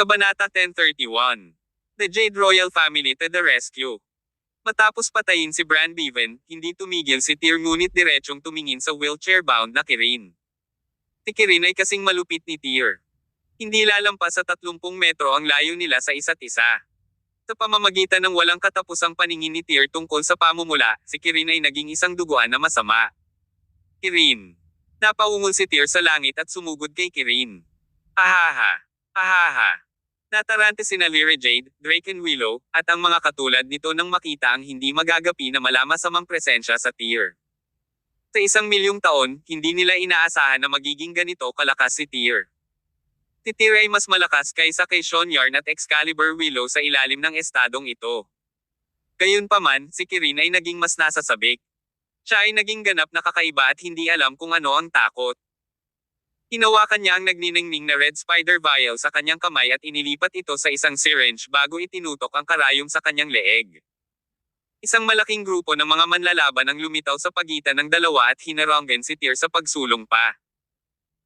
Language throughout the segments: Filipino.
Kabanata 1031. The Jade Royal Family to the Rescue. Matapos patayin si Bran Bevan, hindi tumigil si Tyr ngunit diretsong tumingin sa wheelchair-bound na Kirin. Si Kirin ay kasing malupit ni Tyr. Hindi lalampas sa 30 metro ang layo nila sa isa't isa. Sa pamamagitan ng walang katapusang paningin ni Tyr tungkol sa pamumula, si Kirin ay naging isang duguan na masama. Kirin. Napaungol si Tyr sa langit at sumugod kay Kirin. Ahaha. Ahaha. Natarante sina Lyra Jade, Drake and Willow, at ang mga katulad nito nang makita ang hindi magagapi na malamasamang presensya sa Tyr. Sa 1,000,000 taon, hindi nila inaasahan na magiging ganito kalakas si Tyr. Si Tyr ay mas malakas kaysa kay Shonyarn at Excalibur Willow sa ilalim ng estadong ito. Gayunpaman, si Kirin ay naging mas nasasabik. Siya ay naging ganap na kakaiba at hindi alam kung ano ang takot. Hinawakan niya ang nagniningning na red spider vial sa kanyang kamay at inilipat ito sa isang syringe bago itinutok ang karayom sa kanyang leeg. Isang malaking grupo ng mga manlalaban ang lumitaw sa pagitan ng dalawa at hinaranggan si Tyr sa pagsulong pa.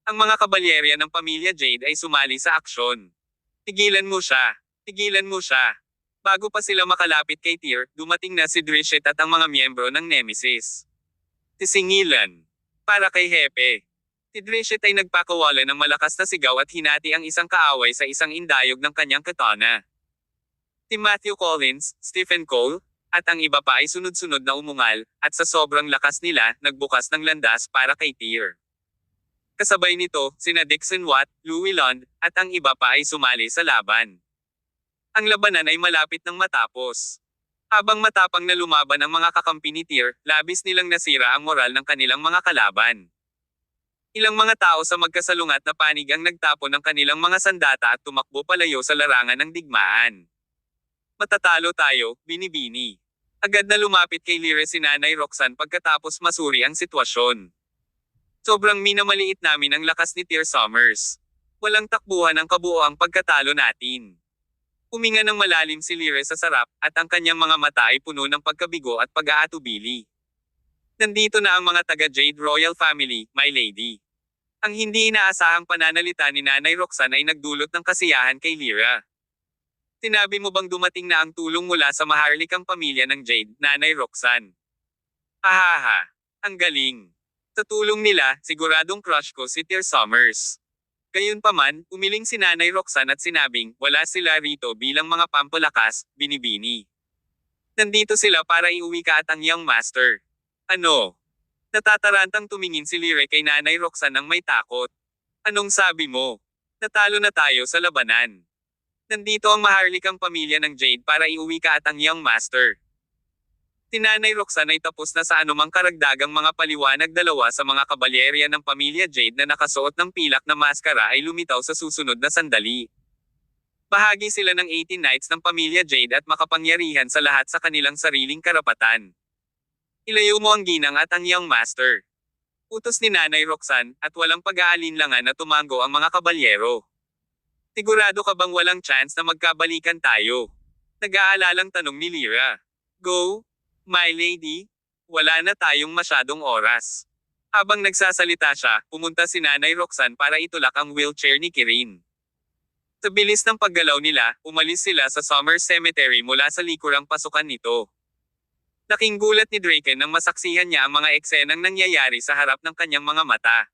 Ang mga kabalyerya ng pamilya Jade ay sumali sa aksyon. Tigilan mo siya! Tigilan mo siya! Bago pa sila makalapit kay Tyr, dumating na si Drishet at ang mga miyembro ng Nemesis. Tisingilan. Para kay Hepe. Si Drishet ay nagpakawala ng malakas na sigaw at hinati ang isang kaaway sa isang indayog ng kanyang katana. Si Matthew Collins, Stephen Cole, at ang iba pa ay sunod-sunod na umungal, at sa sobrang lakas nila, nagbukas ng landas para kay Tyr. Kasabay nito, sina Dixon Watt, Louis Lund, at ang iba pa ay sumali sa laban. Ang labanan ay malapit ng matapos. Habang matapang na lumaban ang mga kakampi ni Tyr, labis nilang nasira ang moral ng kanilang mga kalaban. Ilang mga tao sa magkasalungat na panig ang nagtapon ng kanilang mga sandata at tumakbo palayo sa larangan ng digmaan. Matatalo tayo, binibini. Agad na lumapit kay Lyra si Nanay Roxanne pagkatapos masuri ang sitwasyon. Sobrang minamaliit namin ang lakas ni Tyr Summers. Walang takbuhan ang kabuoang pagkatalo natin. Huminga ng malalim si Lyra sa sarap, at ang kanyang mga mata ay puno ng pagkabigo at pag-aatubili. Nandito na ang mga taga-Jade Royal Family, my lady. Ang hindi inaasahang pananalita ni Nanay Roxanne ay nagdulot ng kasiyahan kay Lyra. Sinabi mo bang dumating na ang tulong mula sa maharlikang pamilya ng Jade, Nanay Roxanne? Ahaha. Ang galing. Sa tulong nila, siguradong crush ko si Tyr Summers. Gayunpaman, umiling si Nanay Roxanne at sinabing, wala sila rito bilang mga pampalakas, binibini. Nandito sila para iuwi ka at ang young master. Ano? Natatarantang tumingin si Lyra kay Nanay Roxanne nang may takot. Anong sabi mo? Natalo na tayo sa labanan. Nandito ang maharlikang pamilya ng Jade para iuwi ka at ang young master. Si Nanay Roxanne ay tapos na sa anumang karagdagang mga paliwanag. Dalawa sa mga kabalyerya ng pamilya Jade na nakasuot ng pilak na maskara ay lumitaw sa susunod na sandali. Bahagi sila ng 18 Knights ng pamilya Jade at makapangyarihan sa lahat sa kanilang sariling karapatan. Ilayo mo ang ginang at ang young master. Utos ni Nanay Roxanne, at walang pag-aalinlangan na tumango ang mga kabalyero. Sigurado ka bang walang chance na magkabalikan tayo? Nag-aalalang tanong ni Lyra. Go, my lady. Wala na tayong masyadong oras. Habang nagsasalita siya, pumunta si Nanay Roxanne para itulak ang wheelchair ni Kirin. Sa bilis ng paggalaw nila, umalis sila sa Summer Cemetery mula sa likurang pasukan nito. Laking gulat ni Draken nang masaksihan niya ang mga eksenang nangyayari sa harap ng kanyang mga mata.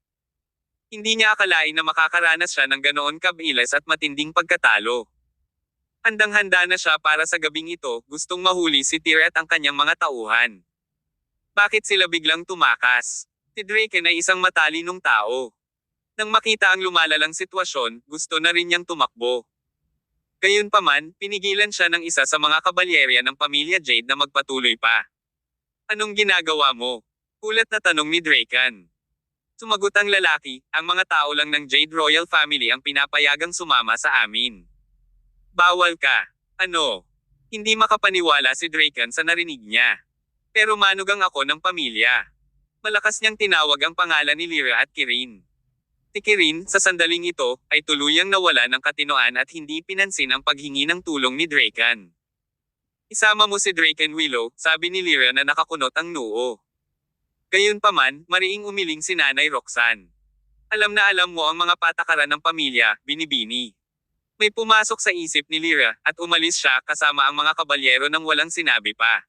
Hindi niya akalain na makakaranas siya ng ganoon kabilas at matinding pagkatalo. Handang-handa na siya para sa gabing ito, gustong mahuli si Tyr at ang kanyang mga tauhan. Bakit sila biglang tumakas? Si Draken ay isang matalinong tao. Nang makita ang lumalalang sitwasyon, gusto na rin niyang tumakbo. Gayunpaman, pinigilan siya ng isa sa mga kabalyerya ng pamilya Jade na magpatuloy pa. Anong ginagawa mo? Kulat na tanong ni Draken. Sumagot ang lalaki, ang mga tao lang ng Jade Royal Family ang pinapayagang sumama sa amin. Bawal ka. Ano? Hindi makapaniwala si Draken sa narinig niya. Pero manugang ako ng pamilya. Malakas niyang tinawag ang pangalan ni Lyra at Kirin. Si Kirin, sa sandaling ito, ay tuluyang nawala ng katinoan at hindi pinansin ang paghingi ng tulong ni Draken. Isama mo si Draken Willow, sabi ni Lyra na nakakunot ang noo. Gayunpaman, mariing umiling si Nanay Roxanne. Alam na alam mo ang mga patakaran ng pamilya, binibini. May pumasok sa isip ni Lyra, at umalis siya kasama ang mga kabalyero nang walang sinabi pa.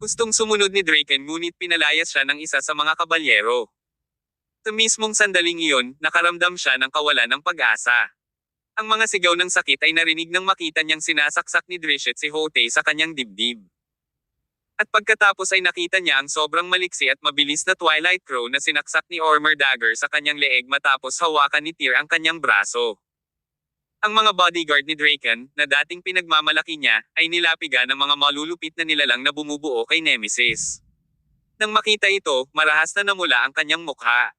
Gustong sumunod ni Draken ngunit pinalayas siya ng isa sa mga kabalyero. Sa mismong sandaling iyon, nakaramdam siya ng kawalan ng pag-asa. Ang mga sigaw ng sakit ay narinig nang makita niyang sinasaksak ni Drishet si Hotei sa kanyang dibdib. At pagkatapos ay nakita niya ang sobrang maliksi at mabilis na Twilight Crow na sinaksak ni Ormer Dagger sa kanyang leeg matapos hawakan ni Tyr ang kanyang braso. Ang mga bodyguard ni Draken, na dating pinagmamalaki niya, ay nilapigan ng mga malulupit na nilalang na bumubuo kay Nemesis. Nang makita ito, marahas na namula ang kanyang mukha.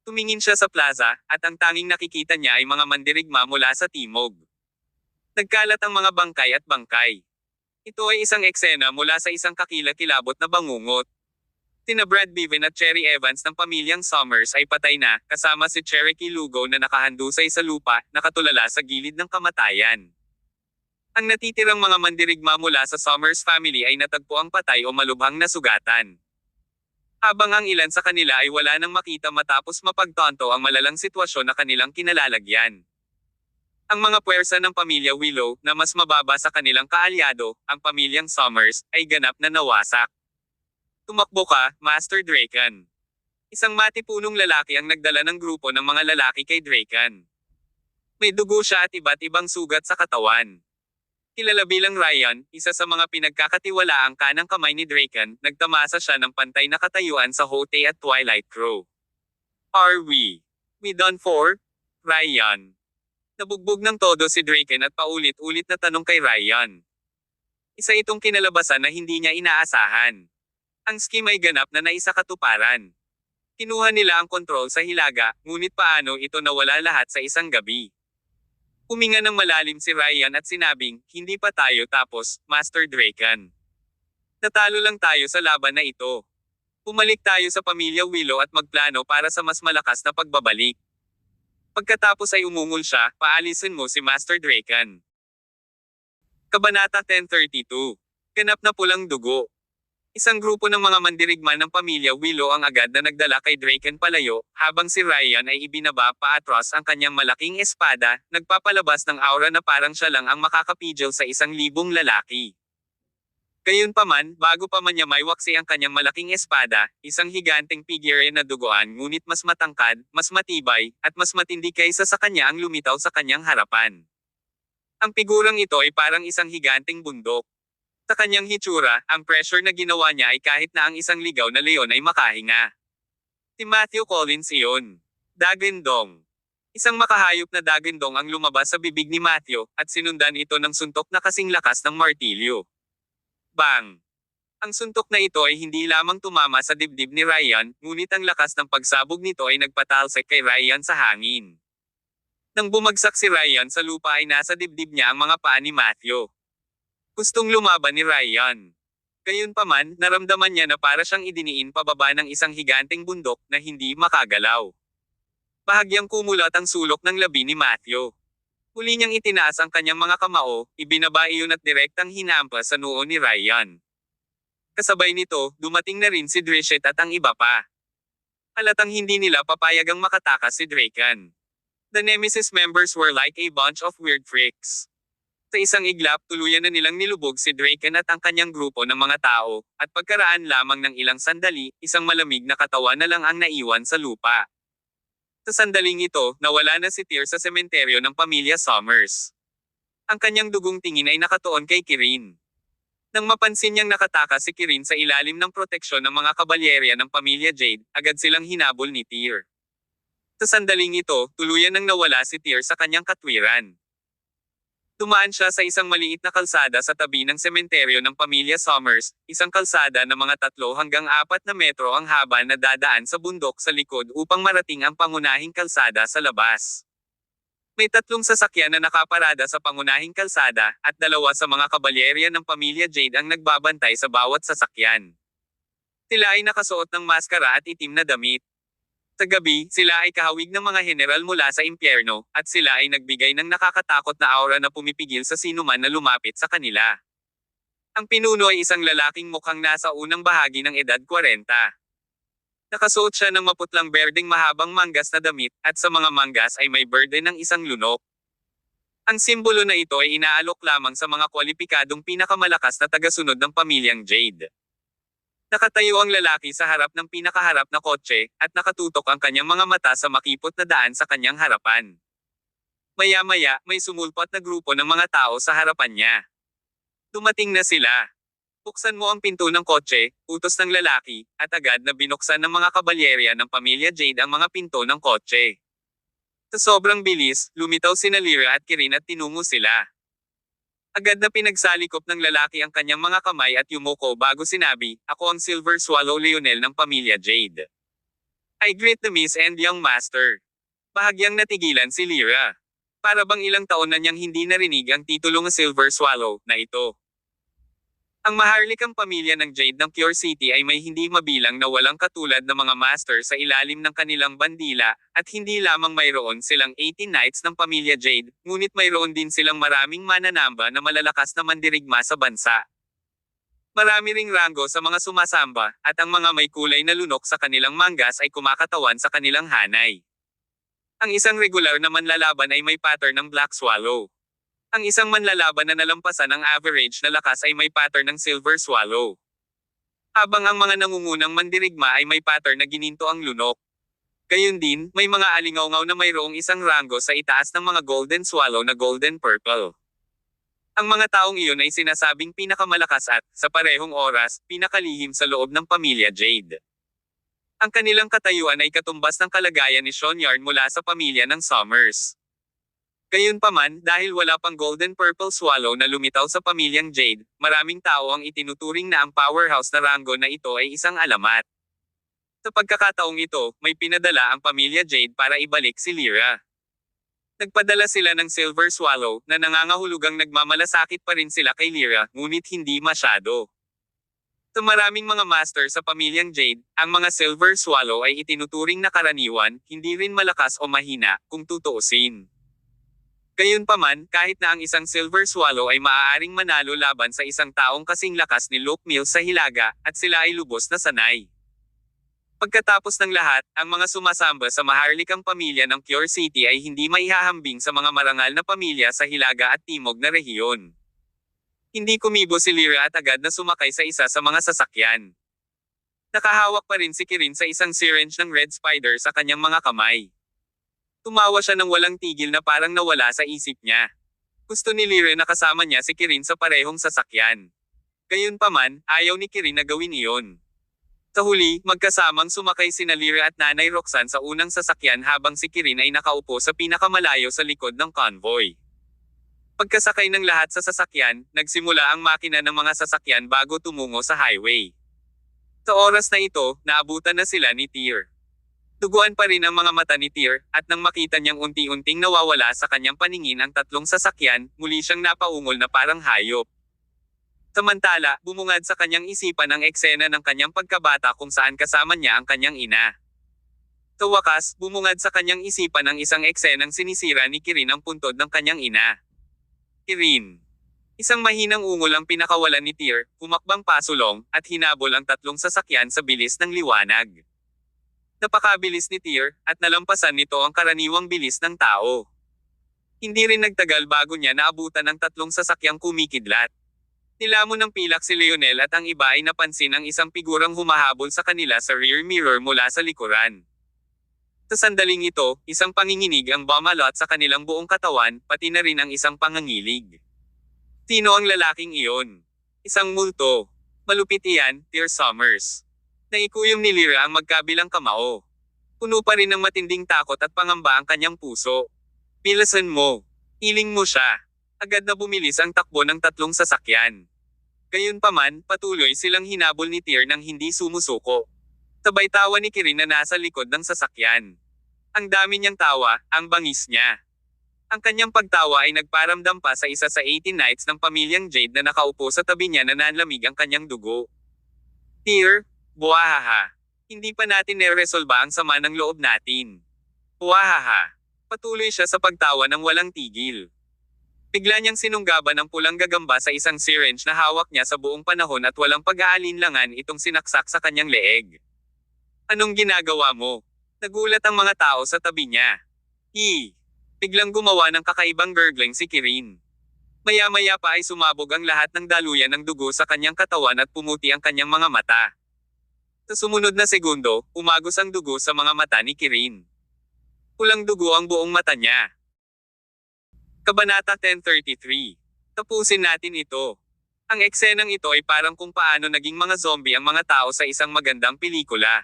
Tumingin siya sa plaza, at ang tanging nakikita niya ay mga mandirigma mula sa timog. Nagkalat ang mga bangkay at bangkay. Ito ay isang eksena mula sa isang kakilakilabot na bangungot. Sina Brad Bevan at Cherry Evans ng pamilyang Summers ay patay na, kasama si Cherokee Lugo na nakahandusay sa lupa, nakatulala sa gilid ng kamatayan. Ang natitirang mga mandirigma mula sa Summers family ay natagpo ang patay o malubhang nasugatan. Habang ang ilan sa kanila ay wala nang makita matapos mapagtanto ang malalang sitwasyon na kanilang kinalalagyan. Ang mga puwersa ng pamilya Willow, na mas mababa sa kanilang kaalyado, ang pamilyang Summers, ay ganap na nawasak. Tumakbo ka, Master Draken. Isang matipunong lalaki ang nagdala ng grupo ng mga lalaki kay Draken. May dugo siya at iba't ibang sugat sa katawan. Kilala bilang Ryan, isa sa mga pinagkakatiwalaang kanang kamay ni Draken, nagtamasa siya ng pantay na katayuan sa Hotei at Twilight Crow. Are we done for? Ryan. Nabugbog ng todo si Draken at paulit-ulit na tanong kay Ryan. Isa itong kinalabasan na hindi niya inaasahan. Ang scheme ay ganap na naisakatuparan. Kinuha nila ang kontrol sa Hilaga, ngunit paano ito nawala lahat sa isang gabi? Huminga ng malalim si Ryan at sinabing, hindi pa tayo tapos, Master Draken. Natalo lang tayo sa laban na ito. Pumalik tayo sa pamilya Willow at magplano para sa mas malakas na pagbabalik. Pagkatapos ay umungol siya, paalisin mo si Master Draken. Kabanata 1032. Ganap na pulang dugo. Isang grupo ng mga mandirigma ng pamilya Willow ang agad na nagdala kay Draken palayo, habang si Ryan ay ibinaba paatras ang kanyang malaking espada, nagpapalabas ng aura na parang siya lang ang makakapigil sa 1,000 lalaki. Gayunpaman, bago pa man niya maiwaksi ang kanyang malaking espada, isang higanteng figure na duguan ngunit mas matangkad, mas matibay, at mas matindi kaysa sa kanya ang lumitaw sa kanyang harapan. Ang figurang ito ay parang isang higanteng bundok. Sa kanyang hitsura, ang pressure na ginawa niya ay kahit na ang isang ligaw na leon ay makahinga. Si Matthew Collins iyon. Daggendong. Isang makahayop na daggendong ang lumabas sa bibig ni Matthew, at sinundan ito ng suntok na kasing lakas ng martilyo. Bang! Ang suntok na ito ay hindi lamang tumama sa dibdib ni Ryan, ngunit ang lakas ng pagsabog nito ay nagpatalsik kay Ryan sa hangin. Nang bumagsak si Ryan sa lupa ay nasa dibdib niya ang mga paa ni Matthew. Gustong lumaban ni Ryan. Gayunpaman, naramdaman niya na para siyang idiniin pababa ng isang higanteng bundok na hindi makagalaw. Bahagyang kumulat ang sulok ng labi ni Matthew. Muli niyang itinaas ang kanyang mga kamao, ibinaba iyon at direktang hinampas sa noo ni Ryan. Kasabay nito, dumating na rin si Drishet at ang iba pa. Halatang hindi nila papayagang makatakas si Draken. The Nemesis members were like a bunch of weird freaks. Sa isang iglap, tuluyan na nilang nilubog si Draken at ang kanyang grupo ng mga tao, at pagkaraan lamang ng ilang sandali, isang malamig na katawan na lang ang naiwan sa lupa. Sa sandaling ito, nawala na si Tyr sa sementeryo ng pamilya Summers. Ang kanyang dugong tingin ay nakatuon kay Kirin. Nang mapansin niyang nakatakas si Kirin sa ilalim ng proteksyon ng mga kabalyerya ng pamilya Jade, agad silang hinabol ni Tyr. Sa sandaling ito, tuluyan nang nawala si Tyr sa kanyang katwiran. Dumaan siya sa isang maliit na kalsada sa tabi ng sementeryo ng pamilya Summers, isang kalsada na mga 3 hanggang 4 na metro ang haba na dadaan sa bundok sa likod upang marating ang pangunahing kalsada sa labas. May 3 sasakyan na nakaparada sa pangunahing kalsada, at 2 sa mga kabalyerya ng pamilya Jade ang nagbabantay sa bawat sasakyan. Sila ay nakasuot ng maskara at itim na damit. Sa gabi, sila ay kahawig ng mga general mula sa impyerno, at sila ay nagbigay ng nakakatakot na aura na pumipigil sa sinuman na lumapit sa kanila. Ang pinuno ay isang lalaking mukhang nasa unang bahagi ng edad 40. Nakasuot siya ng maputlang berdeng mahabang manggas na damit, at sa mga manggas ay may berde ng isang lunok. Ang simbolo na ito ay inaalok lamang sa mga kwalipikadong pinakamalakas na tagasunod ng pamilyang Jade. Nakatayo ang lalaki sa harap ng pinakaharap na kotse, at nakatutok ang kanyang mga mata sa makipot na daan sa kanyang harapan. Maya-maya, may sumulpot na grupo ng mga tao sa harapan niya. Dumating na sila. Buksan mo ang pinto ng kotse, utos ng lalaki, at agad na binuksan ng mga kabalyerya ng pamilya Jade ang mga pinto ng kotse. Sa sobrang bilis, lumitaw sina Lyra at Kirin at tinungo sila. Agad na pinagsalikop ng lalaki ang kanyang mga kamay at yumuko bago sinabi, "Ako ang Silver Swallow Leonel ng pamilya Jade. I greet the Miss and Young Master." Bahagyang natigilan si Lyra. Para bang ilang taon na niyang hindi narinig ang titulong Silver Swallow na ito. Ang maharlikang pamilya ng Jade ng Cure City ay may hindi mabilang na walang katulad na mga master sa ilalim ng kanilang bandila, at hindi lamang mayroon silang 18 knights ng pamilya Jade, ngunit mayroon din silang maraming mananamba na malalakas na mandirigma sa bansa. Marami ring ranggo sa mga sumasamba, at ang mga may kulay na lunok sa kanilang mangas ay kumakatawan sa kanilang hanay. Ang isang regular na manlalaban ay may pattern ng Black Swallow. Ang isang manlalaban na nalampasan ang average na lakas ay may pattern ng Silver Swallow. Habang ang mga nangungunang mandirigma ay may pattern na gininto ang lunok. Gayun din, may mga alingawngaw na mayroong isang ranggo sa itaas ng mga Golden Swallow na Golden Purple. Ang mga taong iyon ay sinasabing pinakamalakas at, sa parehong oras, pinakalihim sa loob ng pamilya Jade. Ang kanilang katayuan ay katumbas ng kalagayan ni Sean Yarn mula sa pamilya ng Summers. Gayunpaman, dahil wala pang Golden Purple Swallow na lumitaw sa pamilyang Jade, maraming tao ang itinuturing na ang powerhouse na ranggo na ito ay isang alamat. Sa pagkakataong ito, may pinadala ang pamilya Jade para ibalik si Lyra. Nagpadala sila ng Silver Swallow, na nangangahulugang nagmamalasakit pa rin sila kay Lyra, ngunit hindi masyado. Sa maraming mga master sa pamilyang Jade, ang mga Silver Swallow ay itinuturing na karaniwan, hindi rin malakas o mahina, kung tutuusin. Gayunpaman, kahit na ang isang Silver Swallow ay maaaring manalo laban sa isang taong kasing lakas ni Luke Mills sa Hilaga, at sila ay lubos na sanay. Pagkatapos ng lahat, ang mga sumasamba sa maharlikang pamilya ng Cure City ay hindi maihahambing sa mga marangal na pamilya sa Hilaga at Timog na rehiyon. Hindi kumibo si Lyra at agad na sumakay sa isa sa mga sasakyan. Nakahawak pa rin si Kirin sa isang syringe ng Red Spider sa kanyang mga kamay. Tumawa siya ng walang tigil na parang nawala sa isip niya. Gusto ni Lyra na kasama niya si Kirin sa parehong sasakyan. Gayunpaman, ayaw ni Kirin na gawin iyon. Sa huli, magkasamang sumakay sina Lyra at Nanay Roxanne sa unang sasakyan habang si Kirin ay nakaupo sa pinakamalayo sa likod ng convoy. Pagkasakay ng lahat sa sasakyan, nagsimula ang makina ng mga sasakyan bago tumungo sa highway. Sa oras na ito, naabutan na sila ni Tyr. Duguan pa rin ang mga mata ni Tyr, at nang makita niyang unti-unting nawawala sa kanyang paningin ang tatlong sasakyan, muli siyang napaungol na parang hayop. Samantala, bumungad sa kanyang isipan ang eksena ng kanyang pagkabata kung saan kasama niya ang kanyang ina. Sa wakas, bumungad sa kanyang isipan ang isang eksenang sinisira ni Kirin ang puntod ng kanyang ina. Kirin. Isang mahinang ungol ang pinakawalan ni Tyr, humakbang pasulong, at hinabol ang tatlong sasakyan sa bilis ng liwanag. Napakabilis ni Tyr, at nalampasan nito ang karaniwang bilis ng tao. Hindi rin nagtagal bago niya naabutan ang tatlong sasakyang kumikidlat. Nilamon ng pilak si Leonel at ang iba ay napansin ang isang figurang humahabol sa kanila sa rear mirror mula sa likuran. Sa sandaling ito, isang panginginig ang bumalot sa kanilang buong katawan, pati na rin ang isang pangangilig. Sino ang lalaking iyon? Isang multo. Malupit iyan, Tyr Summers. Naikuyom ni Lyra ang magkabilang kamao. Puno pa rin ng matinding takot at pangamba ang kanyang puso. Pilasan mo. Iling mo siya. Agad na bumilis ang takbo ng tatlong sasakyan. Gayunpaman, patuloy silang hinabol ni Tyr nang hindi sumusuko. Sabay tawa ni Kirin na nasa likod ng sasakyan. Ang dami niyang tawa, ang bangis niya. Ang kanyang pagtawa ay nagparamdam pa sa isa sa 18 knights ng pamilyang Jade na nakaupo sa tabi niya na nanlamig ang kanyang dugo. Tyr, buwahaha. Hindi pa natin neresolba ang sama ng loob natin. Buwahaha. Patuloy siya sa pagtawa ng walang tigil. Bigla niyang sinunggaban ang pulang gagamba sa isang syringe na hawak niya sa buong panahon at walang pag-aalinlangan itong sinaksak sa kanyang leeg. Anong ginagawa mo? Nagulat ang mga tao sa tabi niya. Biglang gumawa ng kakaibang gurgling si Kirin. Maya-maya pa ay sumabog ang lahat ng daluyan ng dugo sa kanyang katawan at pumuti ang kanyang mga mata. Sa sumunod na segundo, umagos ang dugo sa mga mata ni Kirin. Pulang dugo ang buong mata niya. Kabanata 1033. Tapusin natin ito. Ang eksenang ito ay parang kung paano naging mga zombie ang mga tao sa isang magandang pelikula.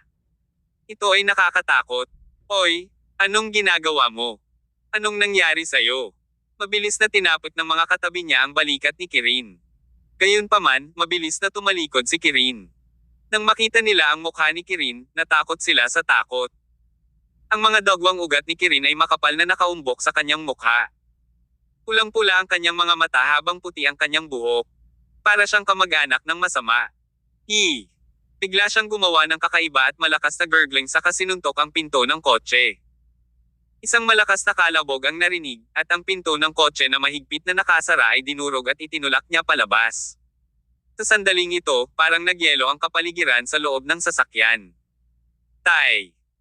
Ito ay nakakatakot. Hoy, anong ginagawa mo? Anong nangyari sa'yo? Mabilis na tinapot ng mga katabi niya ang balikat ni Kirin. Gayunpaman, mabilis na tumalikod si Kirin. Nang makita nila ang mukha ni Kirin, natakot sila sa takot. Ang mga dagwang ugat ni Kirin ay makapal na nakaumbok sa kanyang mukha. Pulang-pula ang kanyang mga mata habang puti ang kanyang buhok. Para siyang kamag-anak ng masama. Bigla siyang gumawa ng kakaiba at malakas na gurgling saka sinuntok ang pinto ng kotse. Isang malakas na kalabog ang narinig, at ang pinto ng kotse na mahigpit na nakasara ay dinurog at itinulak niya palabas. Sa sandaling ito, parang nagyelo ang kapaligiran sa loob ng sasakyan.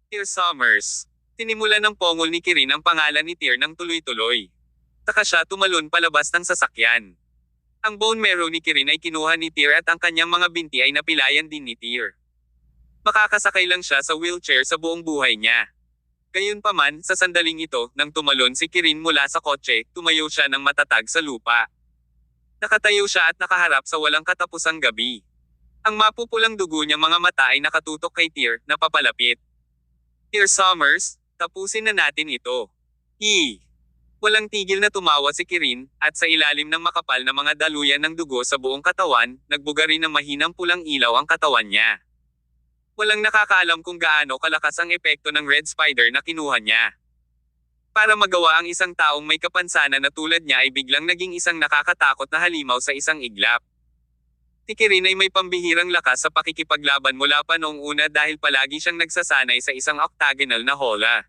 Tyr Summers. Tinimulan ng pongol ni Kirin ang pangalan ni Tyr ng tuloy-tuloy. Taka siya tumalon palabas ng sasakyan. Ang bone marrow ni Kirin ay kinuha ni Tyr at ang kanyang mga binti ay napilayan din ni Tyr. Makakasakay lang siya sa wheelchair sa buong buhay niya. Gayunpaman, sa sandaling ito, nang tumalon si Kirin mula sa kotse, tumayo siya ng matatag sa lupa. Nakatayo siya at nakaharap sa walang katapusang gabi. Ang mapupulang dugo niyang mga mata ay nakatutok kay Tyr, na papalapit. Tyr Summers, tapusin na natin ito. Walang tigil na tumawa si Kirin, at sa ilalim ng makapal na mga daluyan ng dugo sa buong katawan, nagbuga rin ng mahinang pulang ilaw ang katawan niya. Walang nakakaalam kung gaano kalakas ang epekto ng Red Spider na kinuha niya. Para magawa ang isang taong may kapansanan na tulad niya ay biglang naging isang nakakatakot na halimaw sa isang iglap. Si Kirin ay may pambihirang lakas sa pakikipaglaban mula pa noong una dahil palagi siyang nagsasanay sa isang octagonal na hola.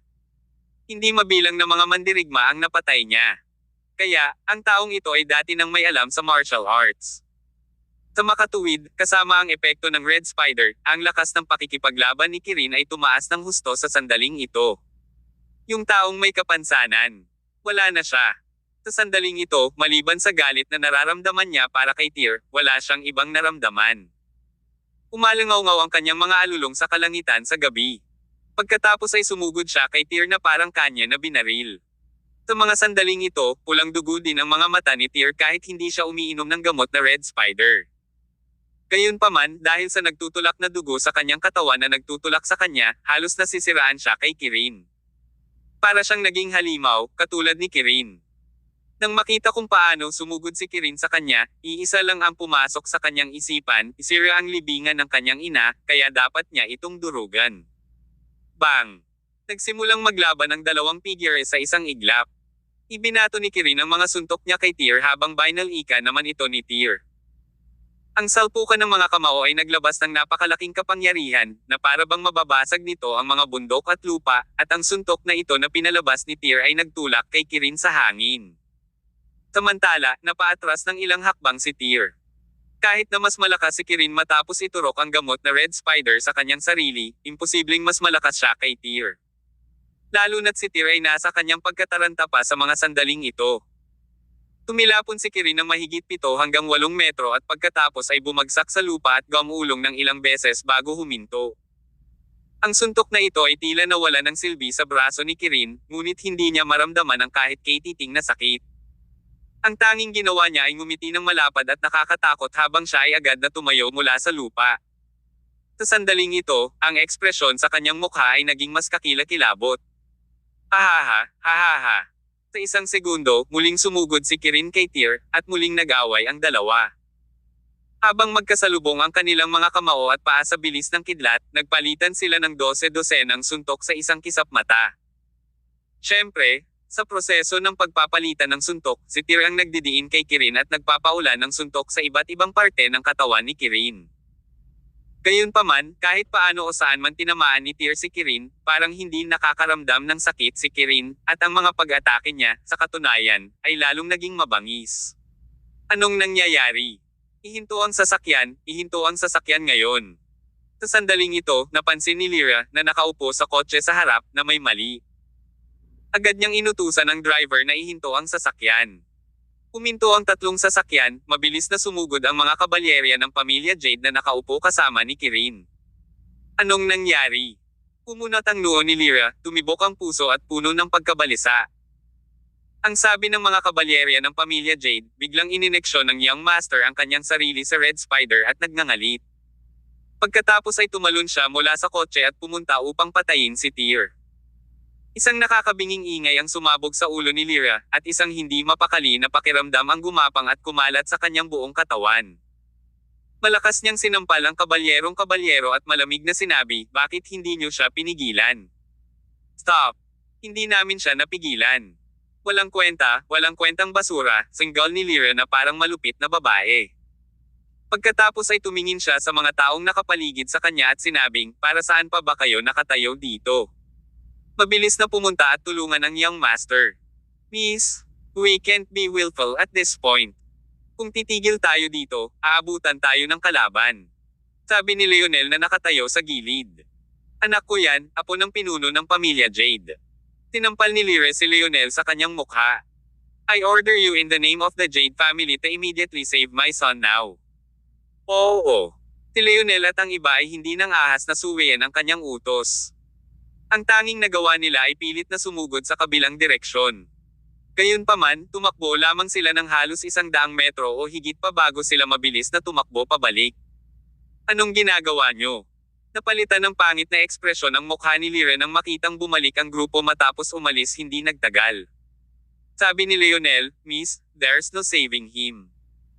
Hindi mabilang na mga mandirigma ang napatay niya. Kaya, ang taong ito ay dati nang may alam sa martial arts. Sa makatuwid, kasama ang epekto ng Red Spider, ang lakas ng pakikipaglaban ni Kirin ay tumaas ng husto sa sandaling ito. Yung taong may kapansanan. Wala na siya. Sa sandaling ito, maliban sa galit na nararamdaman niya para kay Tyr, wala siyang ibang naramdaman. Umalangaw-ngaw ang kanyang mga alulong sa kalangitan sa gabi. Pagkatapos ay sumugod siya kay Tyr na parang kanya na binaril. Sa mga sandaling ito, pulang dugo din ang mga mata ni Tyr kahit hindi siya umiinom ng gamot na Red Spider. Gayunpaman, dahil sa nagtutulak na dugo sa kanyang katawan na nagtutulak sa kanya, halos nasisiraan siya kay Kirin. Para siyang naging halimaw, katulad ni Kirin. Nang makita kung paano sumugod si Kirin sa kanya, iisa lang ang pumasok sa kanyang isipan, isira ang libingan ng kanyang ina, kaya dapat niya itong durugan. Bang! Nagsimulang maglaban ang dalawang figure sa isang iglap. Ibinato ni Kirin ang mga suntok niya kay Tyr habang binalika naman ito ni Tyr. Ang salpukan ng mga kamao ay naglabas ng napakalaking kapangyarihan, na para bang mababasag nito ang mga bundok at lupa, at ang suntok na ito na pinalabas ni Tyr ay nagtulak kay Kirin sa hangin. Samantala, napaatras ng ilang hakbang si Tyr. Kahit na mas malakas si Kirin matapos iturok ang gamot na Red Spider sa kanyang sarili, imposibleng mas malakas siya kay Tyr. Lalo na't si Tyr ay nasa kanyang pagkataranta pa sa mga sandaling ito. Tumilapon si Kirin ng mahigit 7 hanggang 8 metro at pagkatapos ay bumagsak sa lupa at gumulong ng ilang beses bago huminto. Ang suntok na ito ay tila nawala ng silbi sa braso ni Kirin, ngunit hindi niya maramdaman ang kahit katiting na sakit. Ang tanging ginawa niya ay ngumiti ng malapad at nakakatakot habang siya ay agad na tumayo mula sa lupa. Sa sandaling ito, ang ekspresyon sa kanyang mukha ay naging mas kakilakilabot. Hahaha. Sa isang segundo, muling sumugod si Kirin kay Tyr, at muling nag-away ang dalawa. Habang magkasalubong ang kanilang mga kamao at paa sa bilis ng kidlat, nagpalitan sila ng 12-dosenang suntok sa isang kisap mata. Siyempre, sa proseso ng pagpapalitan ng suntok, si Tyr ang nagdidiin kay Kirin at nagpapaulan ng suntok sa iba't ibang parte ng katawan ni Kirin. Gayunpaman, kahit paano o saan man tinamaan ni Tyr si Kirin, parang hindi nakakaramdam ng sakit si Kirin, at ang mga pag-atake niya, sa katunayan, ay lalong naging mabangis. Anong nangyayari? Ihinto ang sasakyan ngayon. Sa sandaling ito, napansin ni Lyra, na nakaupo sa kotse sa harap, na may mali. Agad niyang inutusan ang driver na ihinto ang sasakyan. Huminto ang tatlong sasakyan, mabilis na sumugod ang mga kabalyerya ng pamilya Jade na nakaupo kasama ni Kirin. Anong nangyari? Kumunat ang noo ni Lyra, tumibok ang puso at puno ng pagkabalisa. Ang sabi ng mga kabalyerya ng pamilya Jade, biglang inineksyon ng young master ang kanyang sarili sa Red Spider at nagngangalit. Pagkatapos ay tumalon siya mula sa kotse at pumunta upang patayin si Tyr. Isang nakakabinging ingay ang sumabog sa ulo ni Lyra, at isang hindi mapakali na pakiramdam ang gumapang at kumalat sa kanyang buong katawan. Malakas niyang sinampal ang kabalyerong-kabalyero at malamig na sinabi, bakit hindi niyo siya pinigilan? Stop! Hindi namin siya napigilan. Walang kwentang basura, singgal ni Lyra na parang malupit na babae. Pagkatapos ay tumingin siya sa mga taong nakapaligid sa kanya at sinabing, para saan pa ba kayo nakatayo dito? Mabilis na pumunta at tulungan ang young master. Miss, we can't be willful at this point. Kung titigil tayo dito, aabutan tayo ng kalaban. Sabi ni Leonel na nakatayo sa gilid. Anak ko yan, apo ng pinuno ng pamilya Jade. Tinampal ni Lyra si Leonel sa kanyang mukha. I order you in the name of the Jade family to immediately save my son now. Oo. Si Leonel at ang iba ay hindi nang ahas na suwayan ang kanyang utos. Ang tanging nagawa nila ay pilit na sumugod sa kabilang direksyon. Gayunpaman, tumakbo lamang sila ng halos 100 metro o higit pa bago sila mabilis na tumakbo pabalik. Anong ginagawa nyo? Napalitan ng pangit na ekspresyon ang mukha ni Lyra nang makitang bumalik ang grupo matapos umalis hindi nagtagal. Sabi ni Leonel, Miss, there's no saving him.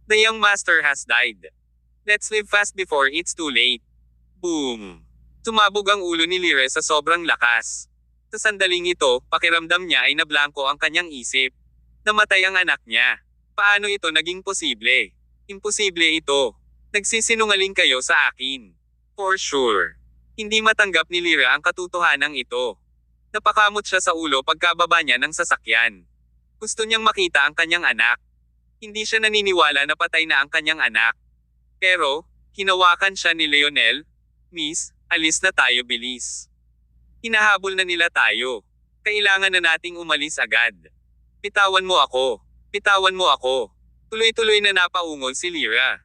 The young master has died. Let's live fast before it's too late. Boom! Tumabog ang ulo ni Lyra sa sobrang lakas. Sa sandaling ito, pakiramdam niya ay nablangko ang kanyang isip. Namatay ang anak niya. Paano ito naging posible? Imposible ito. Nagsisinungaling kayo sa akin. For sure. Hindi matanggap ni Lyra ang katotohanan ito. Napakamot siya sa ulo pagkababa niya ng sasakyan. Gusto niyang makita ang kanyang anak. Hindi siya naniniwala na patay na ang kanyang anak. Pero, hinawakan siya ni Leonel. Miss, alis na tayo bilis. Hinahabol na nila tayo. Kailangan na nating umalis agad. Pitawan mo ako. Pitawan mo ako. Tuloy-tuloy na napaungol si Lyra.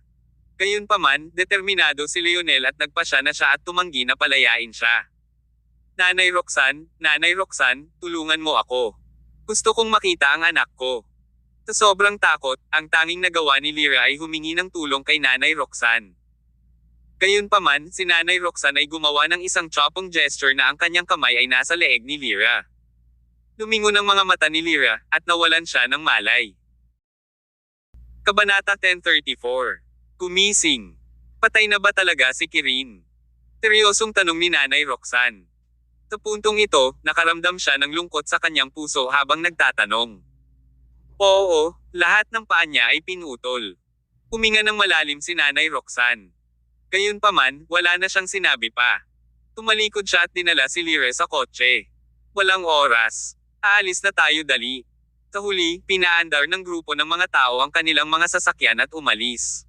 Gayunpaman, determinado si Leonel at nagpasya na siya at tumanggi na palayain siya. Nanay Roxanne, tulungan mo ako. Gusto kong makita ang anak ko. Sa sobrang takot, ang tanging nagawa ni Lyra ay humingi ng tulong kay Nanay Roxanne. Gayunpaman, si Nanay Roxanne ay gumawa ng isang chopong gesture na ang kanyang kamay ay nasa leeg ni Lyra. Lumingon ang mga mata ni Lyra, at nawalan siya ng malay. Kabanata 1034. Gumising. Patay na ba talaga si Kirin? Seryosong tanong ni Nanay Roxanne. Sa puntong ito, nakaramdam siya ng lungkot sa kanyang puso habang nagtatanong. Oo, lahat ng paa niya ay pinutol. Huminga ng malalim si Nanay Roxanne. Gayunpaman, wala na siyang sinabi pa. Tumalikod siya at dinala si Lyra sa kotse. Walang oras. Aalis na tayo dali. Sa huli, pinaandar ng grupo ng mga tao ang kanilang mga sasakyan at umalis.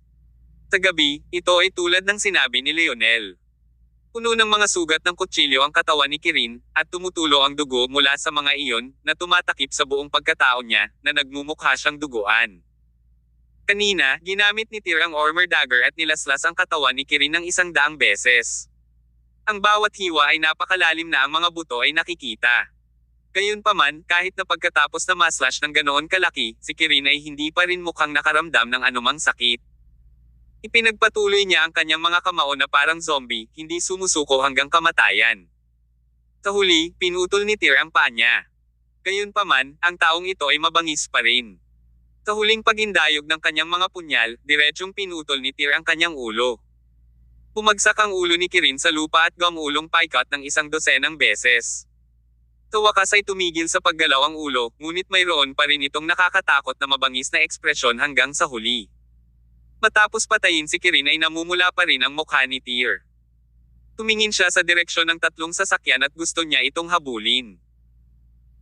Sa gabi, ito ay tulad ng sinabi ni Leonel. Puno ng mga sugat ng kutsilyo ang katawan ni Kirin, at tumutulo ang dugo mula sa mga iyon, na tumatakip sa buong pagkatao niya, na nagmumukha siyang duguan. Kanina, ginamit ni Tyr ang armor dagger at nilaslas ang katawan ni Kirin ng 100 beses. Ang bawat hiwa ay napakalalim na ang mga buto ay nakikita. Gayunpaman, kahit na pagkatapos na maslash ng ganoon kalaki, si Kirin ay hindi pa rin mukhang nakaramdam ng anumang sakit. Ipinagpatuloy niya ang kanyang mga kamao na parang zombie, hindi sumusuko hanggang kamatayan. Sa huli, pinutol ni Tyr ang paa niya. Gayunpaman, ang taong ito ay mabangis pa rin. Sa huling pagindayog ng kanyang mga punyal, diretsyong pinutol ni Tyr ang kanyang ulo. Pumagsak ang ulo ni Kirin sa lupa at gumulong paikat ng 100 beses. Sa wakas ay tumigil sa paggalaw ang ulo, ngunit mayroon pa rin itong nakakatakot na mabangis na ekspresyon hanggang sa huli. Matapos patayin si Kirin ay namumula pa rin ang mukha ni Tyr. Tumingin siya sa direksyon ng tatlong sasakyan at gusto niya itong habulin.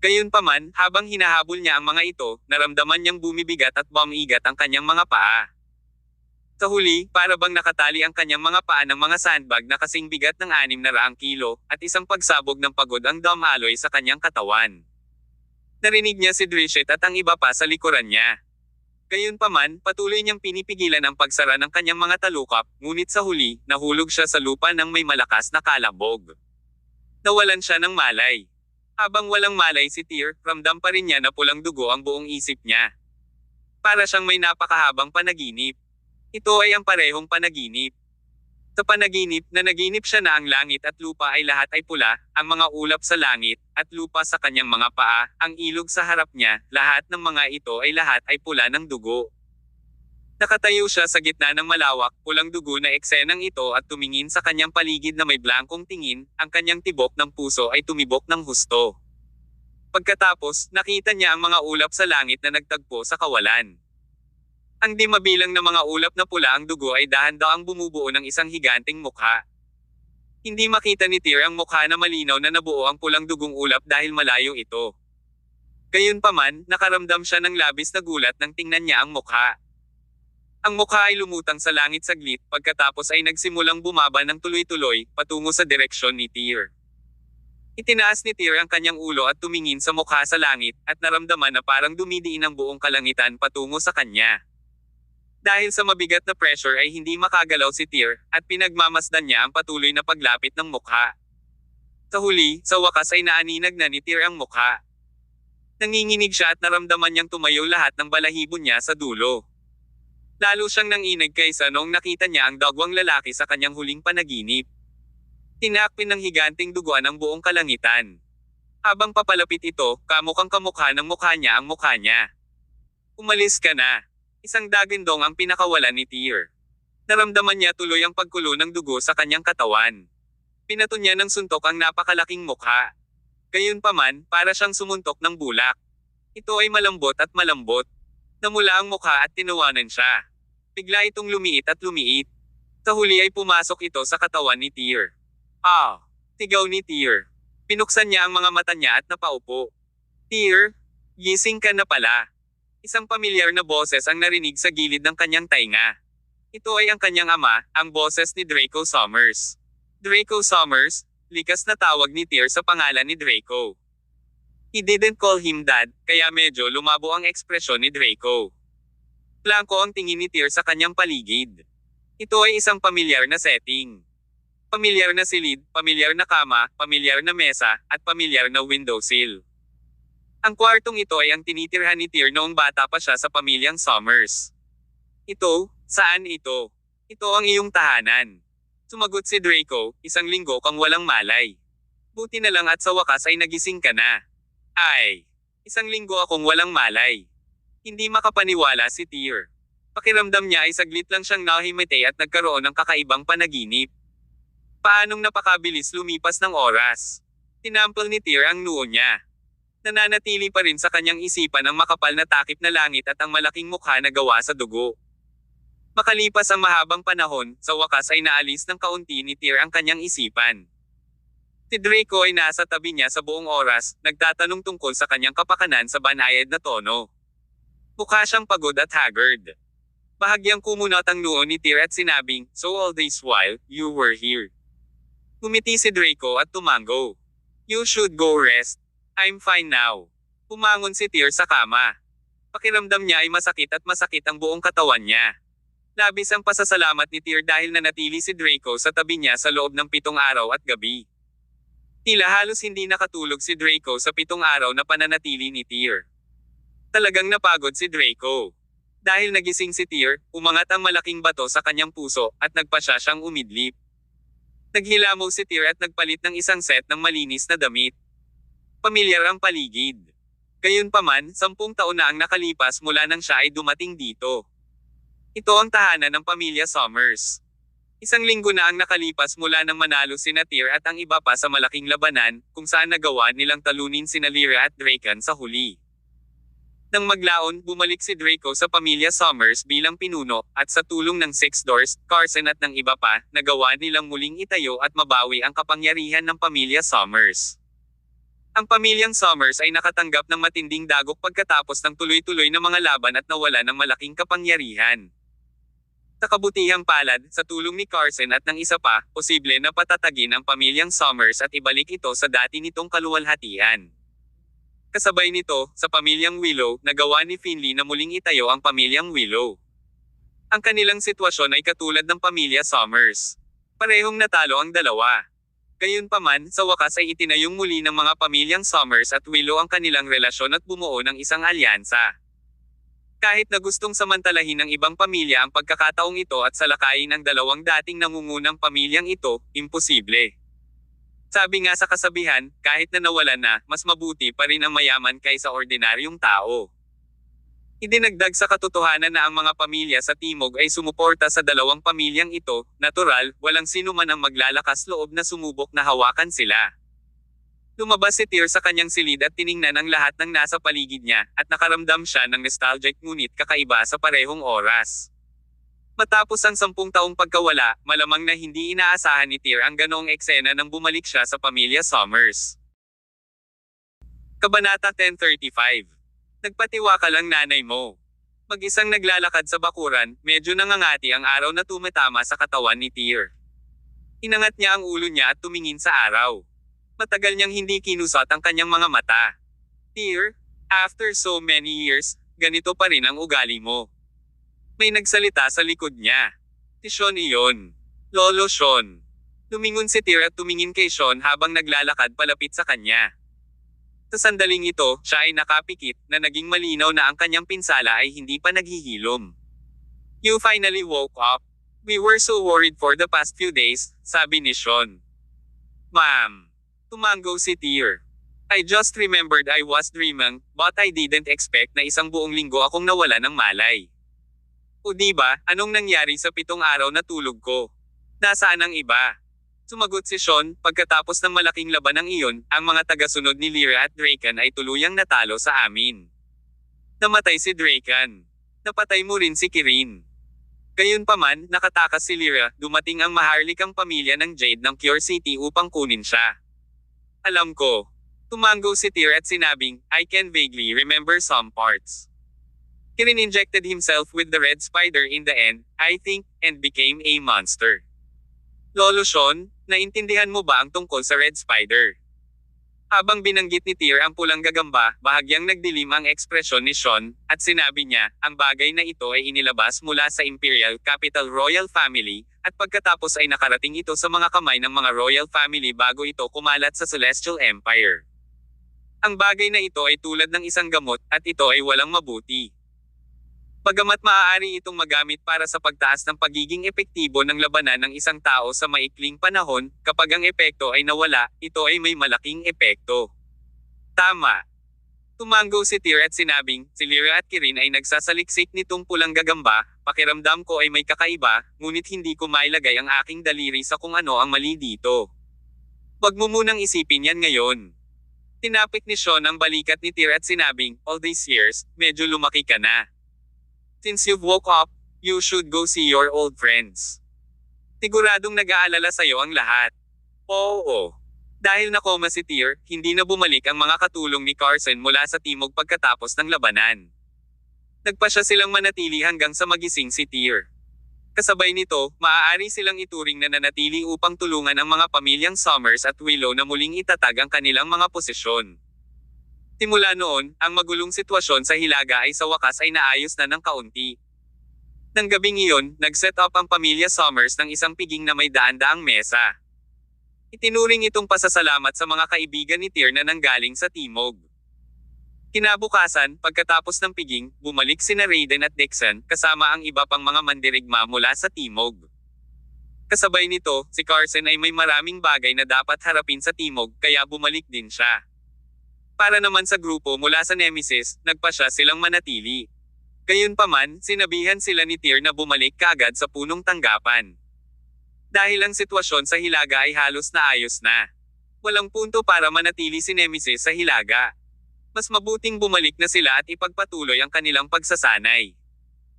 Gayunpaman, habang hinahabol niya ang mga ito, naramdaman niyang bumibigat at bumigat ang kanyang mga paa. Sa huli, para bang nakatali ang kanyang mga paa ng mga sandbag na kasing bigat ng 600 kilo, at isang pagsabog ng pagod ang dumaloy sa kanyang katawan. Narinig niya si Drishet at ang iba pa sa likuran niya. Gayunpaman, patuloy niyang pinipigilan ang pagsara ng kanyang mga talukap, ngunit sa huli, nahulog siya sa lupa nang may malakas na kalabog. Nawalan siya ng malay. Habang walang malay si Tyr, ramdam pa rin niya na pulang dugo ang buong isip niya. Para siyang may napakahabang panaginip. Ito ay ang parehong panaginip. Sa panaginip na naginip siya na ang langit at lupa ay lahat ay pula, ang mga ulap sa langit, at lupa sa kanyang mga paa, ang ilog sa harap niya, lahat ng mga ito ay lahat ay pula ng dugo. Nakatayo siya sa gitna ng malawak, pulang dugo na eksenang ito at tumingin sa kanyang paligid na may blankong tingin, ang kanyang tibok ng puso ay tumibok ng husto. Pagkatapos, nakita niya ang mga ulap sa langit na nagtagpo sa kawalan. Ang di mabilang na mga ulap na pula ang dugo ay dahan-daang bumubuo ng isang higanteng mukha. Hindi makita ni Tyr ang mukha na malinaw na nabuo ang pulang dugong ulap dahil malayo ito. Gayunpaman, nakaramdam siya ng labis na gulat nang tingnan niya ang mukha. Ang mukha ay lumutang sa langit saglit, pagkatapos ay nagsimulang bumaba ng tuloy-tuloy, patungo sa direksyon ni Tyr. Itinaas ni Tyr ang kanyang ulo at tumingin sa mukha sa langit, at naramdaman na parang dumidiin ang buong kalangitan patungo sa kanya. Dahil sa mabigat na pressure ay hindi makagalaw si Tyr, at pinagmamasdan niya ang patuloy na paglapit ng mukha. Sa huli, sa wakas ay naaninag na ni Tyr ang mukha. Nanginginig siya at naramdaman niyang tumayo lahat ng balahibo niya sa dulo. Lalo siyang nanginig kaysa noong nakita niya ang dagwang lalaki sa kanyang huling panaginip. Tinakpin ng higanting duguan ang buong kalangitan. Habang papalapit ito, kamukhang kamukha ng mukha niya ang mukha niya. Umalis ka na. Isang dagindong ang pinakawalan ni Tyr. Naramdaman niya tuloy ang pagkulo ng dugo sa kanyang katawan. Pinato niya ng suntok ang napakalaking mukha. Gayunpaman, para siyang sumuntok ng bulak. Ito ay malambot at malambot. Namula ang mukha at tinawanan siya. Bigla itong lumiit at lumiit. Sa huli ay pumasok ito sa katawan ni Tyr. Ah! Sigaw ni Tyr. Pinuksan niya ang mga mata niya at napaupo. Tyr, gising ka na pala. Isang pamilyar na boses ang narinig sa gilid ng kanyang tainga. Ito ay ang kanyang ama, ang boses ni Draco Summers. Draco Summers, likas na tawag ni Tyr sa pangalan ni Draco. He didn't call him dad, kaya medyo lumabo ang ekspresyon ni Draco. Blanko ang tingin ni Tyr sa kanyang paligid. Ito ay isang pamilyar na setting. Pamilyar na silid, pamilyar na kama, pamilyar na mesa, at pamilyar na windowsill. Ang kwartong ito ay ang tinitirhan ni Tyr noong bata pa siya sa pamilyang Summers. Ito? Saan ito? Ito ang iyong tahanan. Sumagot si Draco, isang linggo kang walang malay. Buti na lang at sa wakas ay nagising ka na. Ay, isang linggo akong walang malay. Hindi makapaniwala si Tyr. Pakiramdam niya ay saglit lang siyang nahimete at nagkaroon ng kakaibang panaginip. Paanong napakabilis lumipas ng oras? Tinampal ni Tyr ang noo niya. Nananatili pa rin sa kanyang isipan ang makapal na takip na langit at ang malaking mukha na gawa sa dugo. Makalipas ang mahabang panahon, sa wakas ay naalis ng kaunti ni Tyr ang kanyang isipan. Si Draco ay nasa tabi niya sa buong oras, nagtatanong tungkol sa kanyang kapakanan sa banayad na tono. Mukha siyang pagod at haggard. Bahagyang kumunot ang noo ni Tyr at sinabing, "So all this while, you were here." Ngumiti si Draco at tumango. "You should go rest. I'm fine now." Pumangon si Tyr sa kama. Pakiramdam niya ay masakit at masakit ang buong katawan niya. Labis ang pasasalamat ni Tyr dahil nanatili si Draco sa tabi niya sa loob ng 7 araw at gabi. Tila halos hindi nakatulog si Draco sa 7 araw na pananatili ni Tyr. Talagang napagod si Draco. Dahil nagising si Tyr, umangat ang malaking bato sa kanyang puso, at nagpasya siyang umidlip. Naghilamog si Tyr at nagpalit ng isang set ng malinis na damit. Pamilyar ang paligid. Gayunpaman, 10 taon na ang nakalipas mula nang siya ay dumating dito. Ito ang tahanan ng pamilya Summers. Isang linggo na ang nakalipas mula nang manalo sina Tyr at ang iba pa sa malaking labanan, kung saan nagawa nilang talunin sina Lyra at Dracan sa huli. Nang maglaon, bumalik si Draco sa pamilya Summers bilang pinuno, at sa tulong ng Six Doors, Carson at ng iba pa, nagawa nilang muling itayo at mabawi ang kapangyarihan ng pamilya Summers. Ang pamilyang Summers ay nakatanggap ng matinding dagok pagkatapos ng tuloy-tuloy na mga laban at nawala ng malaking kapangyarihan. Sa kabutihang palad, sa tulong ni Carson at ng isa pa, posible na patatagin ang pamilyang Summers at ibalik ito sa dati nitong kaluwalhatian. Kasabay nito, sa pamilyang Willow, nagawa ni Finley na muling itayo ang pamilyang Willow. Ang kanilang sitwasyon ay katulad ng pamilya Summers. Parehong natalo ang dalawa. Gayunpaman, sa wakas ay itinayong muli ng mga pamilyang Summers at Willow ang kanilang relasyon at bumuo ng isang alyansa. Kahit na gustong samantalahin ng ibang pamilya ang pagkakataong ito at salakayin ang dalawang dating nangungunang pamilyang ito, imposible. Sabi nga sa kasabihan, kahit na nawalan na, mas mabuti pa rin ang mayaman kaysa ordinaryong tao. Idinagdag sa katotohanan na ang mga pamilya sa Timog ay sumuporta sa dalawang pamilyang ito, natural, walang sino man ang maglalakas loob na sumubok na hawakan sila. Lumabas si Tyr sa kanyang silid at tiningnan ang lahat ng nasa paligid niya, at nakaramdam siya ng nostalgic ngunit kakaiba sa parehong oras. Matapos ang 10 taong pagkawala, malamang na hindi inaasahan ni Tyr ang ganoong eksena nang bumalik siya sa pamilya Summers. Kabanata 1035. Nagpatiwakal ang nanay mo. Mag-isang naglalakad sa bakuran, medyo nangangati ang araw na tumatama sa katawan ni Tyr. Inangat niya ang ulo niya at tumingin sa araw. Matagal niyang hindi kinusat ang kanyang mga mata. Tyr, after so many years, ganito pa rin ang ugali mo. May nagsalita sa likod niya. Si Sean iyon. Lolo Sean. Lumingon si Tyr at tumingin kay Sean habang naglalakad palapit sa kanya. Sa sandaling ito, siya ay nakapikit na naging malinaw na ang kanyang pinsala ay hindi pa naghihilom. You finally woke up. We were so worried for the past few days, sabi ni Sean. Ma'am. Tumango si Tyr. I just remembered I was dreaming, but I didn't expect na isang buong linggo akong nawala ng malay. O diba, anong nangyari sa 7 araw na tulog ko? Nasaan ang iba? Sumagot si Sean, pagkatapos ng malaking labanang iyon, ang mga tagasunod ni Lyra at Draken ay tuluyang natalo sa amin. Namatay si Draken. Napatay mo rin si Kirin. Gayunpaman, nakatakas si Lyra, dumating ang maharlikang pamilya ng Jade ng Cure City upang kunin siya. Alam ko. Tumango si Tyr at sinabing, I can vaguely remember some parts. Kirin injected himself with the red spider in the end, I think, and became a monster. Lolo Sean, naintindihan mo ba ang tungkol sa red spider? Habang binanggit ni Tyr ang pulang gagamba, bahagyang nagdilim ang ekspresyon ni Sean, at sinabi niya, ang bagay na ito ay inilabas mula sa Imperial Capital Royal Family, at pagkatapos ay nakarating ito sa mga kamay ng mga Royal Family bago ito kumalat sa Celestial Empire. Ang bagay na ito ay tulad ng isang gamot, at ito ay walang mabuti. Bagamat maaari itong magamit para sa pagtaas ng pagiging epektibo ng labanan ng isang tao sa maikling panahon, kapag ang epekto ay nawala, ito ay may malaking epekto. Tama. Tumango si Tyr at sinabing, si Lyra at Kirin ay nagsasaliksik nitong pulang gagamba, pakiramdam ko ay may kakaiba, ngunit hindi ko mailagay ang aking daliri sa kung ano ang mali dito. Wag mo munang isipin yan ngayon. Tinapik ni Sean ang balikat ni Tyr at sinabing, all these years, medyo lumaki ka na. Since you've woke up, you should go see your old friends. Siguradong nag-aalala sa'yo ang lahat. Oo. Dahil nakoma si Tyr, hindi na bumalik ang mga katulong ni Carson mula sa Timog pagkatapos ng labanan. Nagpasya silang manatili hanggang sa magising si Tyr. Kasabay nito, maaari silang ituring na nanatili upang tulungan ang mga pamilyang Summers at Willow na muling itatag ang kanilang mga posisyon. Simula noon, ang magulong sitwasyon sa Hilaga ay sa wakas ay naayos na ng kaunti. Nang gabing iyon, nag-set up ang pamilya Summers ng isang piging na may daan-daang mesa. Itinuring itong pasasalamat sa mga kaibigan ni Tyr na nanggaling sa Timog. Kinabukasan, pagkatapos ng piging, bumalik sina Raiden at Dixon, kasama ang iba pang mga mandirigma mula sa Timog. Kasabay nito, si Carson ay may maraming bagay na dapat harapin sa Timog, kaya bumalik din siya. Para naman sa grupo mula sa Nemesis, nagpasya silang manatili. Gayunpaman, sinabihan sila ni Tyr na bumalik kaagad sa punong tanggapan. Dahil ang sitwasyon sa Hilaga ay halos naayos na. Walang punto para manatili si Nemesis sa Hilaga. Mas mabuting bumalik na sila at ipagpatuloy ang kanilang pagsasanay.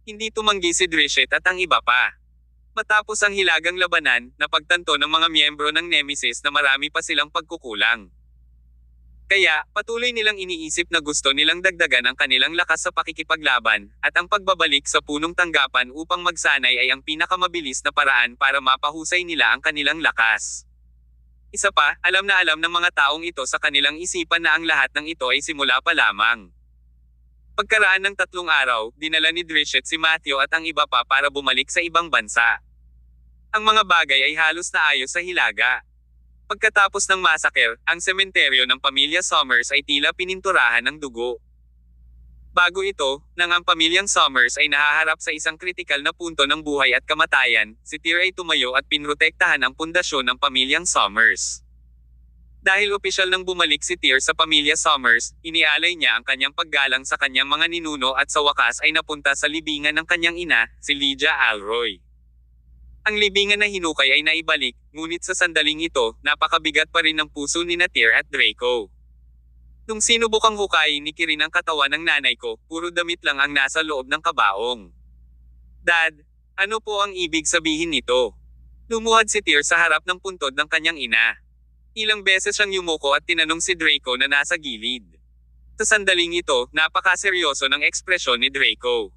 Hindi tumanggi si Drishet at ang iba pa. Matapos ang hilagang labanan, napagtanto ng mga miyembro ng Nemesis na marami pa silang pagkukulang. Kaya, patuloy nilang iniisip na gusto nilang dagdagan ang kanilang lakas sa pakikipaglaban, at ang pagbabalik sa punong tanggapan upang magsanay ay ang pinakamabilis na paraan para mapahusay nila ang kanilang lakas. Isa pa, alam na alam ng mga taong ito sa kanilang isipan na ang lahat ng ito ay simula pa lamang. Pagkaraan ng 3 araw, dinala ni Drishet si Matthew at ang iba pa para bumalik sa ibang bansa. Ang mga bagay ay halos naayos sa Hilaga. Pagkatapos ng massacre, ang sementeryo ng pamilya Summers ay tila pininturahan ng dugo. Bago ito, nang ang pamilyang Summers ay nahaharap sa isang kritikal na punto ng buhay at kamatayan, si Tyr ay tumayo at pinrotektahan ang pundasyon ng pamilyang Summers. Dahil opisyal nang bumalik si Tyr sa pamilya Summers, inialay niya ang kanyang paggalang sa kanyang mga ninuno at sa wakas ay napunta sa libingan ng kanyang ina, si Lydia Alroy. Ang libingan na hinukay ay naibalik, ngunit sa sandaling ito, napakabigat pa rin ng puso ni Tyr at Draco. Nung sinubukang hukayin ni Kirin ang katawan ng nanay ko, puro damit lang ang nasa loob ng kabaong. Dad, ano po ang ibig sabihin nito? Lumuhad si Tyr sa harap ng puntod ng kanyang ina. Ilang beses siyang yumuko at tinanong si Draco na nasa gilid. Sa sandaling ito, napakaseryoso ng ekspresyon ni Draco.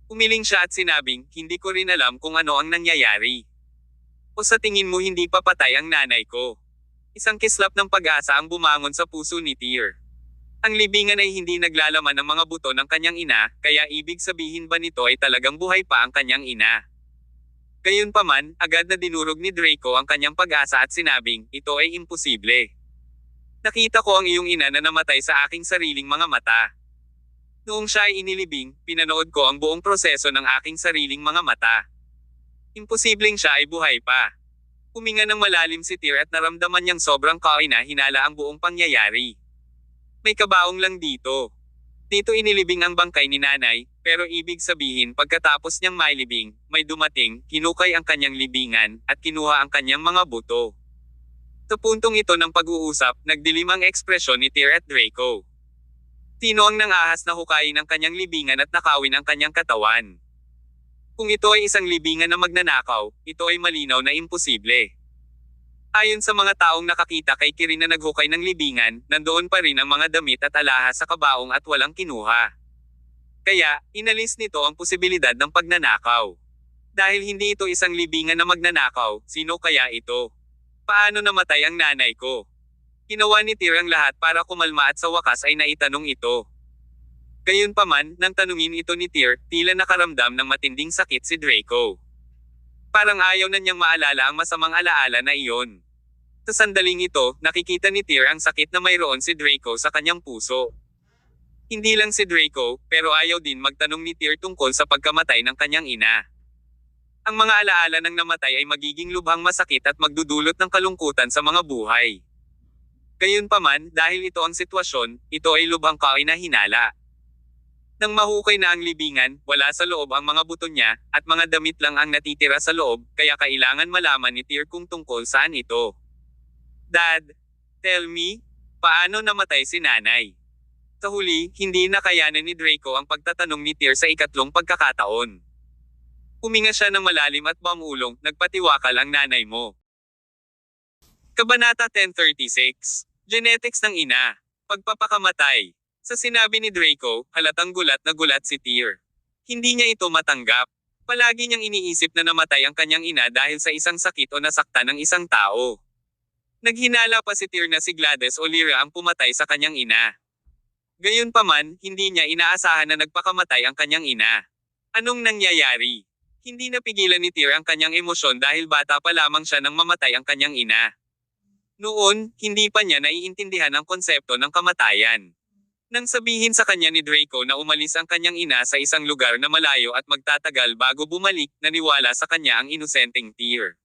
Umiling siya at sinabing, hindi ko rin alam kung ano ang nangyayari. O sa tingin mo hindi pa patay ang nanay ko? Isang kislap ng pag-asa ang bumangon sa puso ni Tyr. Ang libingan ay hindi naglalaman ng mga buto ng kanyang ina, kaya ibig sabihin ba nito ay talagang buhay pa ang kanyang ina? Gayunpaman, agad na dinurog ni Draco ang kanyang pag-asa at sinabing, ito ay imposible. Nakita ko ang iyong ina na namatay sa aking sariling mga mata. Noong siya ay inilibing, pinanood ko ang buong proseso ng aking sariling mga mata. Imposibleng siya ay buhay pa. Huminga ng malalim si Tyr at naramdaman niyang sobrang kahinala ang buong pangyayari. May kabaong lang dito. Dito inilibing ang bangkay ni nanay, pero ibig sabihin pagkatapos niyang mailibing, may dumating, kinukay ang kanyang libingan, at kinuha ang kanyang mga buto. Sa puntong ito ng pag-uusap, nagdilim ang ekspresyon ni Tyr at Draco. Tinuang ng ahas na hukayin ang kanyang libingan at nakawin ang kanyang katawan. Kung ito ay isang libingan na magnanakaw, ito ay malinaw na imposible. Ayon sa mga taong nakakita kay Kirin na naghukay ng libingan, nandoon pa rin ang mga damit at alahas sa kabaong at walang kinuha. Kaya, inalis nito ang posibilidad ng pagnanakaw. Dahil hindi ito isang libingan na magnanakaw, sino kaya ito? Paano namatay ang nanay ko? Ginawa ni Tyr ang lahat para kumalma at sa wakas ay naitanong ito. Gayunpaman, nang tanungin ito ni Tyr, tila nakaramdam ng matinding sakit si Draco. Parang ayaw na niyang maalala ang masamang alaala na iyon. Sa sandaling ito, nakikita ni Tyr ang sakit na mayroon si Draco sa kanyang puso. Hindi lang si Draco, pero ayaw din magtanong ni Tyr tungkol sa pagkamatay ng kanyang ina. Ang mga alaala ng namatay ay magiging lubhang masakit at magdudulot ng kalungkutan sa mga buhay. Gayunpaman, dahil ito ang sitwasyon, ito ay lubhang kahinala. Nang mahukay na ang libingan, wala sa loob ang mga buto niya, at mga damit lang ang natitira sa loob, kaya kailangan malaman ni Tyr kung tungkol saan ito. Dad, tell me, paano namatay si nanay? Sa huli, hindi nakayanan ni Draco ang pagtatanong ni Tyr sa ikatlong pagkakataon. Huminga siya ng malalim at bumulong, nagpatiwakal ang nanay mo. Kabanata 1036. Genetics ng ina. Pagpapakamatay. Sa sinabi ni Draco, halatang gulat na gulat si Tyr. Hindi niya ito matanggap. Palagi niyang iniisip na namatay ang kanyang ina dahil sa isang sakit o nasaktan ng isang tao. Naghinala pa si Tyr na si Gladys o Lyra ang pumatay sa kanyang ina. Gayunpaman, hindi niya inaasahan na nagpakamatay ang kanyang ina. Anong nangyayari? Hindi napigilan ni Tyr ang kanyang emosyon dahil bata pa lamang siya nang mamatay ang kanyang ina. Noon, hindi pa niya naiintindihan ang konsepto ng kamatayan. Nang sabihin sa kanya ni Draco na umalis ang kanyang ina sa isang lugar na malayo at magtatagal bago bumalik, naniwala sa kanya ang inosenteng Tyr.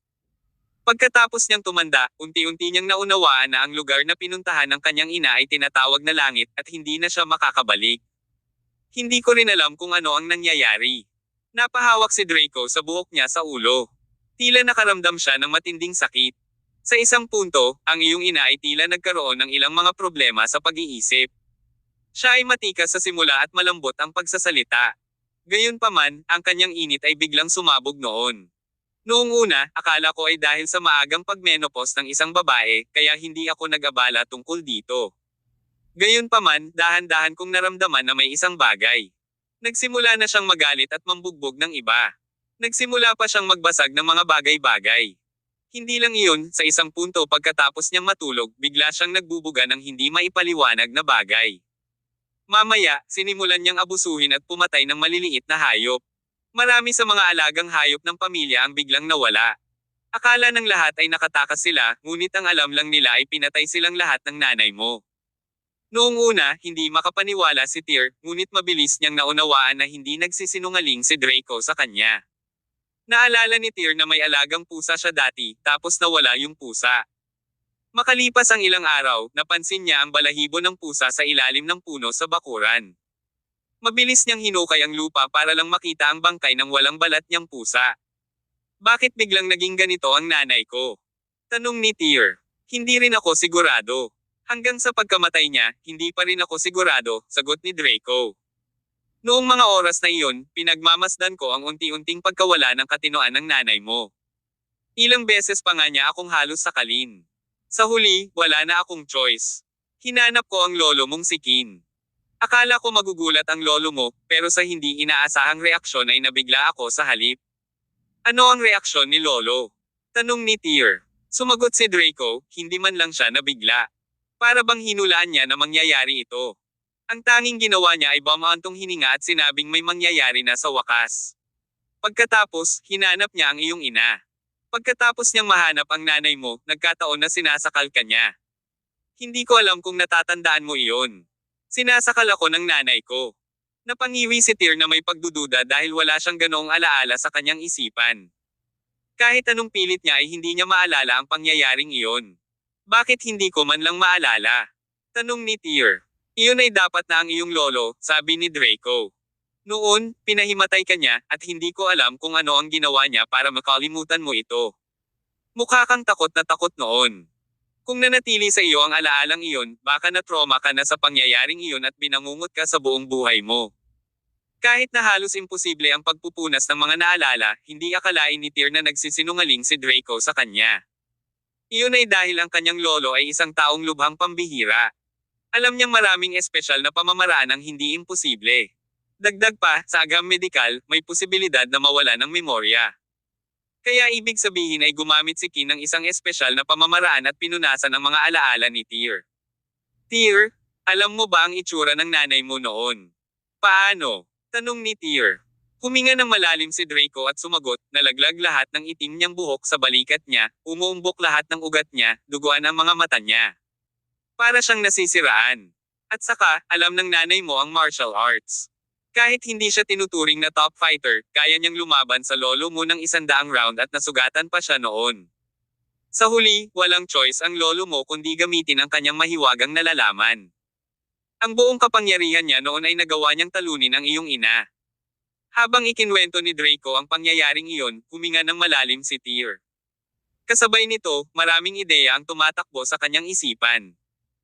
Pagkatapos niyang tumanda, unti-unti niyang naunawaan na ang lugar na pinuntahan ng kanyang ina ay tinatawag na langit at hindi na siya makakabalik. Hindi ko rin alam kung ano ang nangyayari. Napahawak si Draco sa buhok niya sa ulo. Tila nakaramdam siya ng matinding sakit. Sa isang punto, ang iyong ina ay tila nagkaroon ng ilang mga problema sa pag-iisip. Siya ay matikas sa simula at malambot ang pagsasalita. Gayunpaman, ang kanyang init ay biglang sumabog noon. Noong una, akala ko ay dahil sa maagang pagmenopause ng isang babae, kaya hindi ako nag-abala tungkol dito. Gayunpaman, dahan-dahan kong naramdaman na may isang bagay. Nagsimula na siyang magalit at mambugbog ng iba. Nagsimula pa siyang magbasag ng mga bagay-bagay. Hindi lang iyon, sa isang punto pagkatapos niyang matulog, bigla siyang nagbubuga ng hindi maipaliwanag na bagay. Mamaya, sinimulan niyang abusuhin at pumatay ng maliliit na hayop. Marami sa mga alagang hayop ng pamilya ang biglang nawala. Akala ng lahat ay nakatakas sila, ngunit ang alam lang nila ay pinatay silang lahat ng nanay mo. Noong una, hindi makapaniwala si Tyr, ngunit mabilis niyang naunawaan na hindi nagsisinungaling si Draco sa kanya. Naalala ni Tyr na may alagang pusa siya dati, tapos nawala yung pusa. Makalipas ang ilang araw, napansin niya ang balahibo ng pusa sa ilalim ng puno sa bakuran. Mabilis niyang hinukay ang lupa para lang makita ang bangkay ng walang balat niyang pusa. Bakit biglang naging ganito ang nanay ko? Tanong ni Tyr. Hindi rin ako sigurado. Hanggang sa pagkamatay niya, hindi pa rin ako sigurado, sagot ni Draco. Noong mga oras na iyon, pinagmamasdan ko ang unti-unting pagkawala ng katinoan ng nanay mo. Ilang beses pa nga niya akong halos sakalin. Sa huli, wala na akong choice. Hinanap ko ang lolo mong si Kin. Akala ko magugulat ang lolo mo, pero sa hindi inaasahang reaksyon ay nabigla ako sa halip. Ano ang reaksyon ni lolo? Tanong ni Tyr. Sumagot si Draco, hindi man lang siya nabigla. Para bang hinulaan niya na mangyayari ito. Ang tanging ginawa niya ay bumantong hininga at sinabing may mangyayari na sa wakas. Pagkatapos, hinanap niya ang iyong ina. Pagkatapos niyang mahanap ang nanay mo, nagkataon na sinasakal ka niya. Hindi ko alam kung natatandaan mo iyon. Sinasakal ako ng nanay ko. Napangiwi si Tyr na may pagdududa dahil wala siyang ganoong alaala sa kanyang isipan. Kahit anong pilit niya ay hindi niya maalala ang pangyayaring iyon. Bakit hindi ko man lang maalala? Tanong ni Tyr. Iyon ay dapat na ang iyong lolo, sabi ni Draco. Noon, pinahimatay ka niya, at hindi ko alam kung ano ang ginawa niya para makalimutan mo ito. Mukha kang takot na takot noon. Kung nanatili sa iyo ang alaalang iyon, baka na-trauma ka na sa pangyayaring iyon at binangungot ka sa buong buhay mo. Kahit na halos imposible ang pagpupunas ng mga naalala, hindi akalain ni Tyr na nagsisinungaling si Draco sa kanya. Iyon ay dahil ang kanyang lolo ay isang taong lubhang pambihira. Alam niyang maraming espesyal na pamamaraan ang hindi imposible. Dagdag pa, sa agam medikal, may posibilidad na mawala ng memorya. Kaya ibig sabihin ay gumamit si Kin ng isang espesyal na pamamaraan at pinunasan ang mga alaala ni Tyr. Tyr, alam mo ba ang itsura ng nanay mo noon? Paano? Tanong ni Tyr. Huminga ng malalim si Draco at sumagot, nalaglag lahat ng itim niyang buhok sa balikat niya, umuumbok lahat ng ugat niya, duguan ang mga mata niya. Para siyang nasisiraan. At saka, alam ng nanay mo ang martial arts. Kahit hindi siya tinuturing na top fighter, kaya niyang lumaban sa lolo mo ng 100 round at nasugatan pa siya noon. Sa huli, walang choice ang lolo mo kundi gamitin ang kanyang mahiwagang nalalaman. Ang buong kapangyarihan niya noon ay nagawa niyang talunin ang iyong ina. Habang ikinwento ni Draco ang pangyayaring iyon, huminga ng malalim si Tyr. Kasabay nito, maraming ideya ang tumatakbo sa kanyang isipan.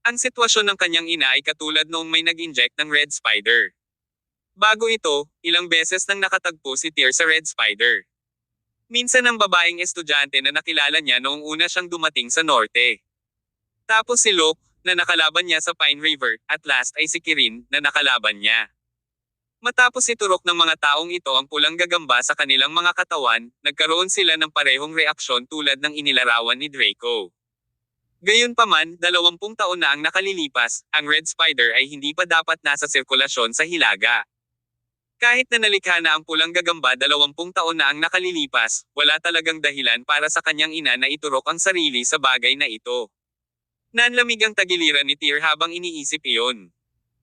Ang sitwasyon ng kanyang ina ay katulad noong may nag-inject ng Red Spider. Bago ito, ilang beses nang nakatagpo si Tyr sa Red Spider. Minsan ang babaeng estudyante na nakilala niya noong una siyang dumating sa norte. Tapos si Locke, na nakalaban niya sa Pine River, at last ay si Kirin, na nakalaban niya. Matapos iturok ng mga taong ito ang pulang gagamba sa kanilang mga katawan, nagkaroon sila ng parehong reaksyon tulad ng inilarawan ni Draco. Gayunpaman, 20 taon na ang nakalilipas, ang Red Spider ay hindi pa dapat nasa sirkulasyon sa Hilaga. Kahit na nalikha na ang pulang gagamba 20 taon na ang nakalilipas, wala talagang dahilan para sa kanyang ina na iturok ang sarili sa bagay na ito. Nanlamig ang tagiliran ni Tyr habang iniisip iyon.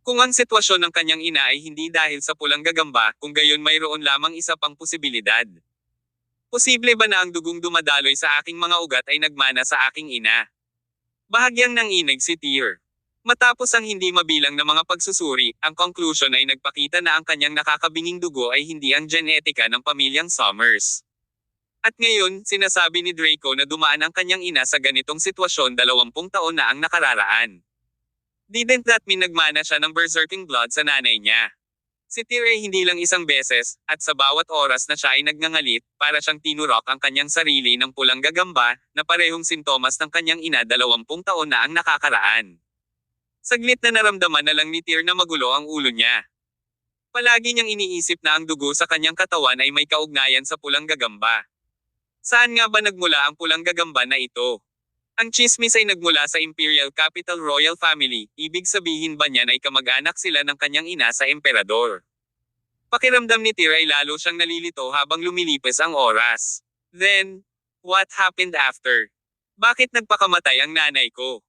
Kung ang sitwasyon ng kanyang ina ay hindi dahil sa pulang gagamba, kung gayon mayroon lamang isa pang posibilidad. Posible ba na ang dugong dumadaloy sa aking mga ugat ay nagmana sa aking ina? Bahagyang nanginig si Tyr. Matapos ang hindi mabilang na mga pagsusuri, ang conclusion ay nagpakita na ang kanyang nakakabinging dugo ay hindi ang genetika ng pamilyang Summers. At ngayon, sinasabi ni Draco na dumaan ang kanyang ina sa ganitong sitwasyon 20 taon na ang nakararaan. Didn't that mean nagmana siya ng berserking blood sa nanay niya? Si Tyr ay hindi lang isang beses, at sa bawat oras na siya ay nagngangalit, para siyang tinurok ang kanyang sarili ng pulang gagamba, na parehong sintomas ng kanyang ina 20 taon na ang nakakaraan. Saglit na naramdaman na lang ni Tyr na magulo ang ulo niya. Palagi niyang iniisip na ang dugo sa kanyang katawan ay may kaugnayan sa pulang gagamba. Saan nga ba nagmula ang pulang gagamba na ito? Ang tsismis ay nagmula sa Imperial Capital Royal Family, ibig sabihin ba niyan ay kamag-anak sila ng kanyang ina sa emperador? Pakiramdam ni Tyr ay lalo siyang nalilito habang lumilipas ang oras. Then, what happened after? Bakit nagpakamatay ang nanay ko?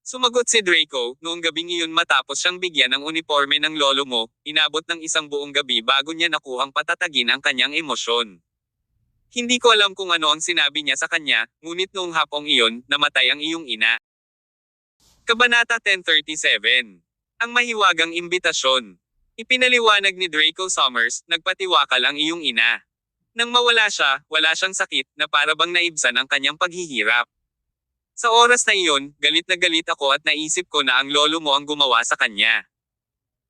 Sumagot si Draco, noong gabing iyon matapos siyang bigyan ng uniforme ng lolo mo, inabot ng isang buong gabi bago niya nakuhang patatagin ang kanyang emosyon. Hindi ko alam kung ano ang sinabi niya sa kanya, ngunit noong hapong iyon, namatay ang iyong ina. Kabanata 1037. Ang mahiwagang imbitasyon. Ipinaliwanag ni Draco Summers, nagpatiwakal ang iyong ina. Nang mawala siya, wala siyang sakit, na para bang naibsan ang kanyang paghihirap. Sa oras na iyon, galit na galit ako at naisip ko na ang lolo mo ang gumawa sa kanya.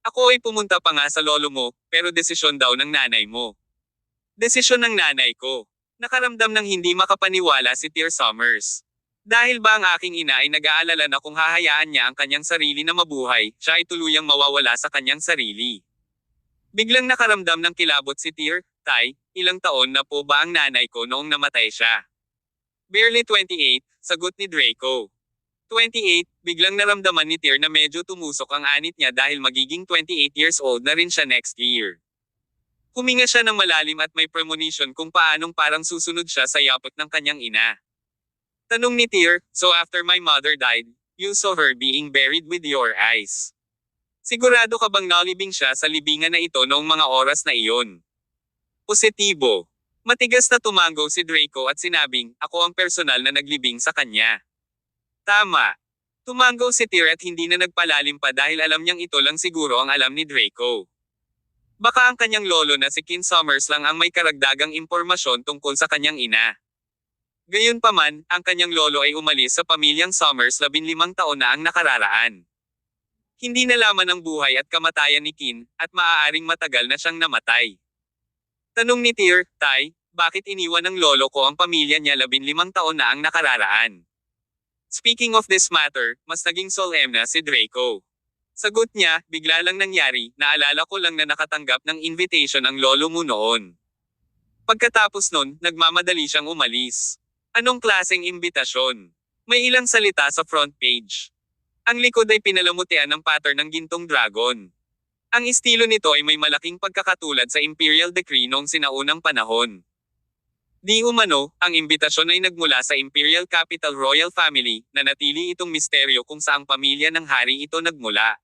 Ako ay pumunta pa nga sa lolo mo, pero desisyon daw ng nanay mo. Desisyon ng nanay ko. Nakaramdam ng hindi makapaniwala si Tyr Summers. Dahil ba ang aking ina ay nag-aalala na kung hahayaan niya ang kanyang sarili na mabuhay, siya ay tuluyang mawawala sa kanyang sarili. Biglang nakaramdam ng kilabot si Tyr. Tay, ilang taon na po ba ang nanay ko noong namatay siya? Barely 28, sagot ni Draco. 28, biglang naramdaman ni Tyr na medyo tumusok ang anit niya dahil magiging 28 years old na rin siya next year. Huminga siya ng malalim at may premonition kung paanong parang susunod siya sa yapot ng kanyang ina. Tanong ni Tyr, so after my mother died, you saw her being buried with your eyes. Sigurado ka bang nalibing siya sa libingan na ito noong mga oras na iyon? Positibo. Matigas na tumango si Draco at sinabing, ako ang personal na naglibing sa kanya. Tama. Tumango si Tyr at hindi na nagpalalim pa dahil alam niyang ito lang siguro ang alam ni Draco. Baka ang kanyang lolo na si King Summers lang ang may karagdagang impormasyon tungkol sa kanyang ina. Gayunpaman, ang kanyang lolo ay umalis sa pamilyang Summers 15 taon na ang nakararaan. Hindi nalaman ang buhay at kamatayan ni Kin, at maaaring matagal na siyang namatay. Tanong ni Tyr, Tay, bakit iniwan ng lolo ko ang pamilya niya 15 taon na ang nakararaan? Speaking of this matter, mas naging solemn na si Draco. Sagot niya, bigla lang nangyari, naalala ko lang na nakatanggap ng invitation ang lolo mo noon. Pagkatapos nun, nagmamadali siyang umalis. Anong klaseng imbitasyon? May ilang salita sa front page. Ang likod ay pinalamutian ng pattern ng gintong dragon. Ang estilo nito ay may malaking pagkakatulad sa Imperial Decree noong sinaunang panahon. Di umano, ang imbitasyon ay nagmula sa Imperial Capital Royal Family, na natili itong misteryo kung saang pamilya ng hari ito nagmula.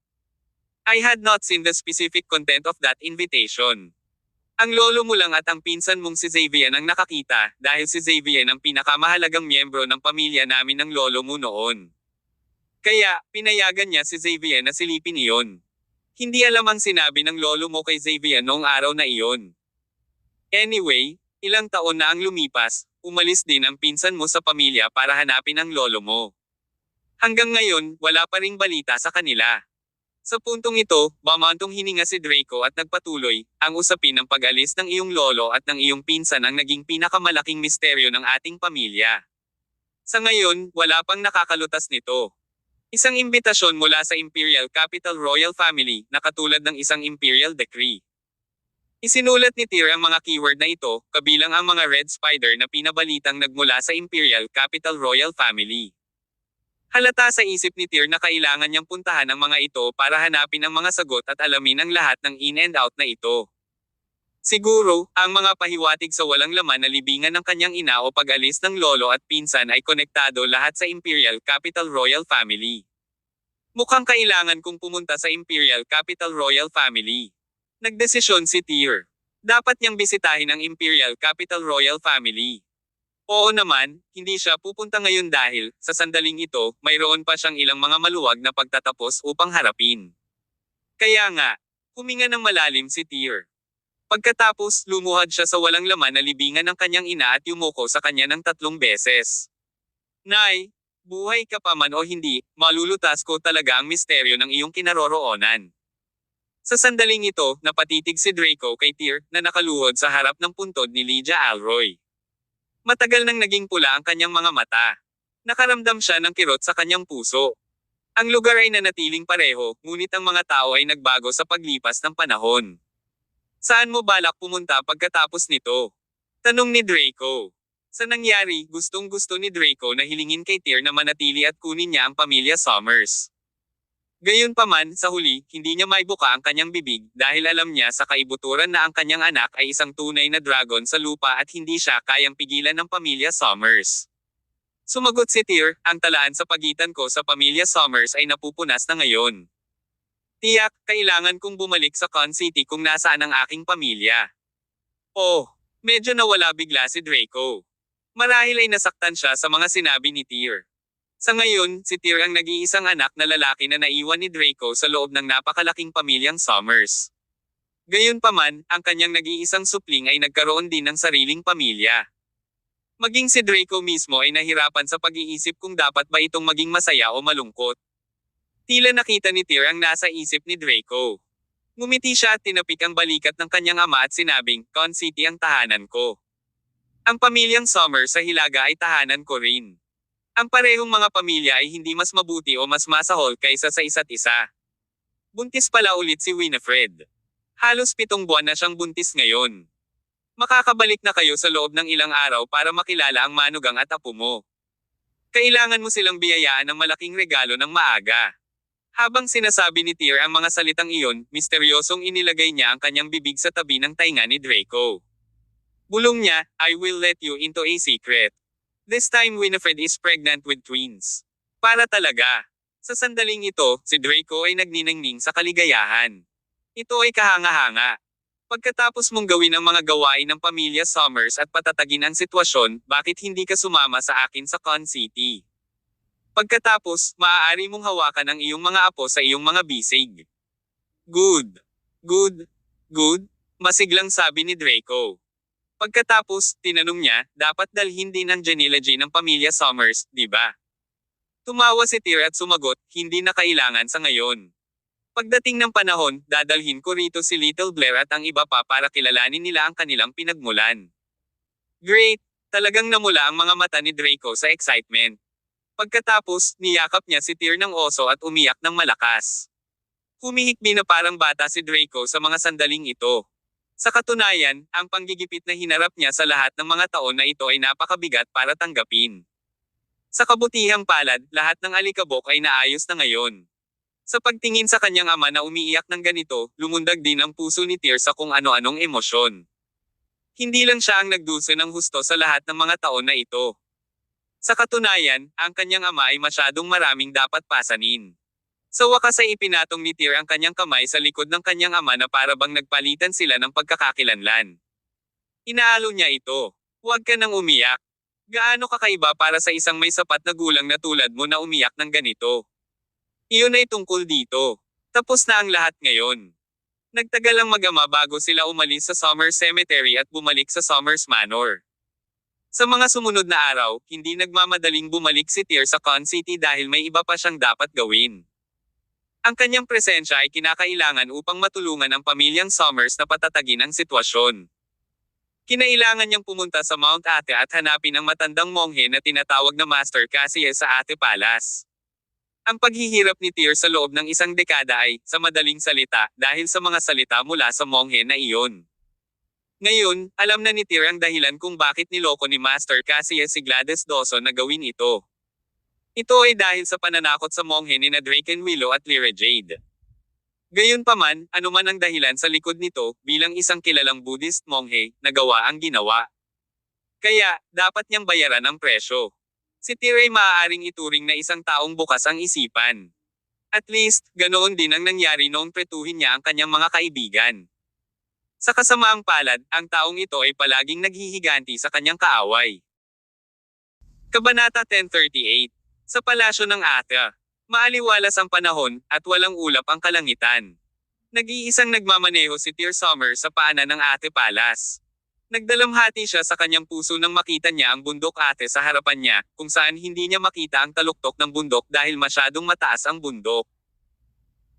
I had not seen the specific content of that invitation. Ang lolo mo lang at ang pinsan mong si Xavier ang nakakita, dahil si Xavier ang pinakamahalagang miyembro ng pamilya namin ng lolo mo noon. Kaya, pinayagan niya si Xavier na silipin iyon. Hindi alam ang sinabi ng lolo mo kay Xavier noong araw na iyon. Anyway, ilang taon na ang lumipas, umalis din ang pinsan mo sa pamilya para hanapin ang lolo mo. Hanggang ngayon, wala pa ring balita sa kanila. Sa puntong ito, bamantong hininga si Draco at nagpatuloy, ang usapin ng pag-alis ng iyong lolo at ng iyong pinsan ang naging pinakamalaking misteryo ng ating pamilya. Sa ngayon, wala pang nakakalutas nito. Isang imbitasyon mula sa Imperial Capital Royal Family, na katulad ng isang Imperial Decree. Isinulat ni Tyr ang mga keyword na ito, kabilang ang mga Red Spider na pinabalitang nagmula sa Imperial Capital Royal Family. Halata sa isip ni Tyr na kailangan niyang puntahan ang mga ito para hanapin ang mga sagot at alamin ang lahat ng in and out na ito. Siguro, ang mga pahiwatig sa walang laman na libingan ng kanyang ina o pag-alis ng lolo at pinsan ay konektado lahat sa Imperial Capital Royal Family. Mukhang kailangan kong pumunta sa Imperial Capital Royal Family. Nagdesisyon si Tyr. Dapat niyang bisitahin ang Imperial Capital Royal Family. Oo naman, hindi siya pupunta ngayon dahil, sa sandaling ito, mayroon pa siyang ilang mga maluwag na pagtatapos upang harapin. Kaya nga, huminga ng malalim si Tyr. Pagkatapos, lumuhad siya sa walang laman na libingan ng kanyang ina at yumuko sa kanya ng 3 beses. Nay, buhay ka pa man o hindi, malulutas ko talaga ang misteryo ng iyong kinaroroonan. Sa sandaling ito, napatitig si Draco kay Tyr, na nakaluhod sa harap ng puntod ni Lydia Alroy. Matagal nang naging pula ang kanyang mga mata. Nakaramdam siya ng kirot sa kanyang puso. Ang lugar ay nanatiling pareho, ngunit ang mga tao ay nagbago sa paglipas ng panahon. Saan mo balak pumunta pagkatapos nito? Tanong ni Draco. Sa nangyari, gustong-gusto ni Draco na hilingin kay Tyr na manatili at kunin niya ang pamilya Summers. Gayunpaman, sa huli, hindi niya maibuka ang kanyang bibig dahil alam niya sa kaibuturan na ang kanyang anak ay isang tunay na dragon sa lupa at hindi siya kayang pigilan ng pamilya Summers. Sumagot si Tyr, ang talaan sa pagitan ko sa pamilya Summers ay napupunas na ngayon. Tiyak, kailangan kong bumalik sa Con City kung nasaan ang aking pamilya. Oh, medyo nawala bigla si Draco. Marahil ay nasaktan siya sa mga sinabi ni Tyr. Sa ngayon, si Tyr ang nag-iisang anak na lalaki na naiwan ni Draco sa loob ng napakalaking pamilyang Summers. Gayunpaman, ang kanyang nag-iisang supling ay nagkaroon din ng sariling pamilya. Maging si Draco mismo ay nahirapan sa pag-iisip kung dapat ba itong maging masaya o malungkot. Tila nakita ni Tyr ang nasa isip ni Draco. Ngumiti siya at tinapik ang balikat ng kanyang ama at sinabing, Con City ang tahanan ko. Ang pamilyang Summers sa Hilaga ay tahanan ko rin. Ang parehong mga pamilya ay hindi mas mabuti o mas masahol kaysa sa isa't isa. Buntis pala ulit si Winifred. Halos 7 buwan na siyang buntis ngayon. Makakabalik na kayo sa loob ng ilang araw para makilala ang manugang at apo mo. Kailangan mo silang biyayaan ng malaking regalo ng maaga. Habang sinasabi ni Tyr ang mga salitang iyon, misteryosong inilagay niya ang kanyang bibig sa tabi ng tainga ni Draco. Bulong niya, I will let you into a secret. This time Winifred is pregnant with twins. Para talaga. Sa sandaling ito, si Draco ay nagniningning sa kaligayahan. Ito ay kahanga-hanga. Pagkatapos mong gawin ang mga gawain ng pamilya Summers at patatagin ang sitwasyon, bakit hindi ka sumama sa akin sa Con City? Pagkatapos, maaari mong hawakan ang iyong mga apo sa iyong mga bisig. Good. Good. Good. Masiglang sabi ni Draco. Pagkatapos, tinanong niya, dapat dalhin din ang genealogy ng pamilya Summers, di ba? Tumawa si Tyr at sumagot, hindi na kailangan sa ngayon. Pagdating ng panahon, dadalhin ko rito si Little Blair at ang iba pa para kilalanin nila ang kanilang pinagmulan. Great! Talagang namula ang mga mata ni Draco sa excitement. Pagkatapos, niyakap niya si Tyr ng oso at umiyak ng malakas. Humihikbi na parang bata si Draco sa mga sandaling ito. Sa katunayan, ang panggigipit na hinarap niya sa lahat ng mga taon na ito ay napakabigat para tanggapin. Sa kabutihang palad, lahat ng alikabok ay naayos na ngayon. Sa pagtingin sa kanyang ama na umiiyak ng ganito, lumundag din ang puso ni Tyr sa kung ano-anong emosyon. Hindi lang siya ang nagdusa ng husto sa lahat ng mga taon na ito. Sa katunayan, ang kanyang ama ay masyadong maraming dapat pasanin. Sa wakas ay ipinatong ni Tyr ang kanyang kamay sa likod ng kanyang ama na para bang nagpalitan sila ng pagkakakilanlan. Inaalo niya ito. Huwag ka nang umiyak. Gaano kakaiba para sa isang may sapat na gulang na tulad mo na umiyak ng ganito? Iyon ay tungkol dito. Tapos na ang lahat ngayon. Nagtagal ang mag-ama bago sila umalis sa Summers Cemetery at bumalik sa Summers Manor. Sa mga sumunod na araw, hindi nagmamadaling bumalik si Tyr sa Con City dahil may iba pa siyang dapat gawin. Ang kanyang presensya ay kinakailangan upang matulungan ang pamilyang Summers na patatagin ang sitwasyon. Kinailangan niyang pumunta sa Mount Ate at hanapin ang matandang monghe na tinatawag na Master Cassius sa Ate Palace. Ang paghihirap ni Tyr sa loob ng isang dekada ay, sa madaling salita, dahil sa mga salita mula sa monghe na iyon. Ngayon, alam na ni Tyr ang dahilan kung bakit niloko ni Master Cassius si Gladys Dawson na gawin ito. Ito ay dahil sa pananakot sa monghe ni na Drakenwillow at Lyra Jade. Gayunpaman, anuman ang dahilan sa likod nito, bilang isang kilalang Buddhist monghe, nagawa ang ginawa. Kaya, dapat niyang bayaran ang presyo. Si Tyr ay maaaring ituring na isang taong bukas ang isipan. At least, ganoon din ang nangyari noong pretuhin niya ang kanyang mga kaibigan. Sa kasamaang palad, ang taong ito ay palaging naghihiganti sa kanyang kaaway. Kabanata 1038. Sa palasyo ng Ate. Maaliwalas ang panahon, at walang ulap ang kalangitan. Nag-iisang nagmamaneho si Tyr Summers sa paanan ng Ate Palace. Nagdalamhati siya sa kanyang puso nang makita niya ang bundok Ate sa harapan niya, kung saan hindi niya makita ang taluktok ng bundok dahil masyadong mataas ang bundok.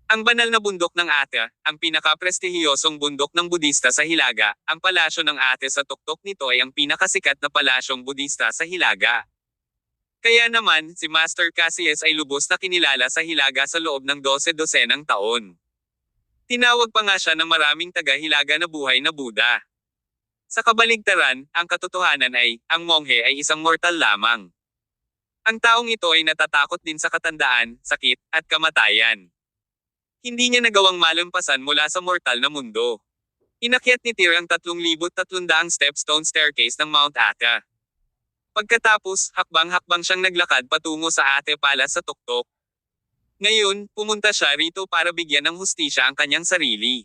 Ang banal na bundok ng Ate, ang pinaka-prestihiyosong bundok ng Budista sa Hilaga, ang palasyo ng Ate sa tuktok nito ay ang pinakasikat na palasyong Budista sa Hilaga. Kaya naman, si Master Cassius ay lubos na kinilala sa Hilaga sa loob ng 12 taon. Tinawag pa nga siya ng maraming taga-Hilaga na buhay na Buddha. Sa kabaligtaran, ang katotohanan ay, ang monghe ay isang mortal lamang. Ang taong ito ay natatakot din sa katandaan, sakit, at kamatayan. Hindi niya nagawang malampasan mula sa mortal na mundo. Inakyat ni Tyr ang 3,300 stepstone staircase ng Mount Ata. Pagkatapos, hakbang-hakbang siyang naglakad patungo sa Ate Palace sa tuktok. Ngayon, pumunta siya rito para bigyan ng hustisya ang kanyang sarili.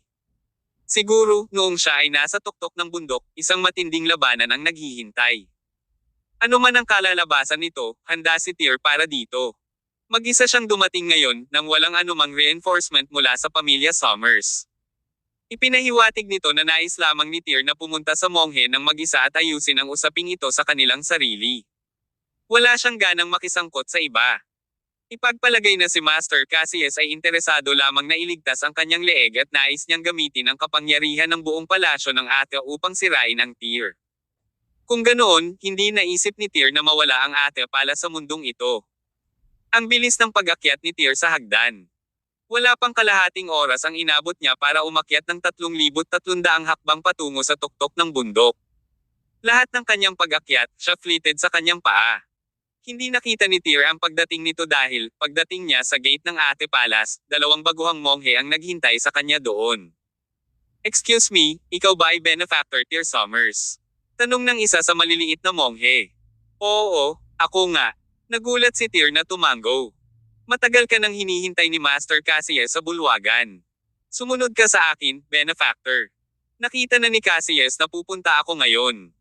Siguro, noong siya ay nasa tuktok ng bundok, isang matinding labanan ang naghihintay. Ano man ang kalalabasan nito, handa si Tyr para dito. Mag-isa siyang dumating ngayon nang walang anumang reinforcement mula sa pamilya Summers. Ipinahiwatig nito na nais lamang ni Tyr na pumunta sa monghe ng mag-isa at ayusin ang usaping ito sa kanilang sarili. Wala siyang ganang makisangkot sa iba. Ipagpalagay na si Master Cassius ay interesado lamang na iligtas ang kanyang leeg at nais niyang gamitin ang kapangyarihan ng buong palasyo ng Ate upang sirain ang Tyr. Kung ganoon, hindi naisip ni Tyr na mawala ang Ate Palace sa mundong ito. Ang bilis ng pag-akyat ni Tyr sa hagdan. Wala pang kalahating oras ang inabot niya para umakyat ng 3,300 hakbang patungo sa tuktok ng bundok. Lahat ng kanyang pag-akyat, siya fleeted sa kanyang paa. Hindi nakita ni Tyr ang pagdating nito dahil, pagdating niya sa gate ng Ate Palace, 2 baguhang monghe ang naghintay sa kanya doon. "Excuse me, ikaw ba ay benefactor Tyr Summers?" Tanong ng isa sa maliliit na monghe. "Oo, ako nga." Nagulat si Tyr na tumango. "Matagal ka nang hinihintay ni Master Cassius sa bulwagan. Sumunod ka sa akin, benefactor. Nakita na ni Cassius na pupunta ako ngayon."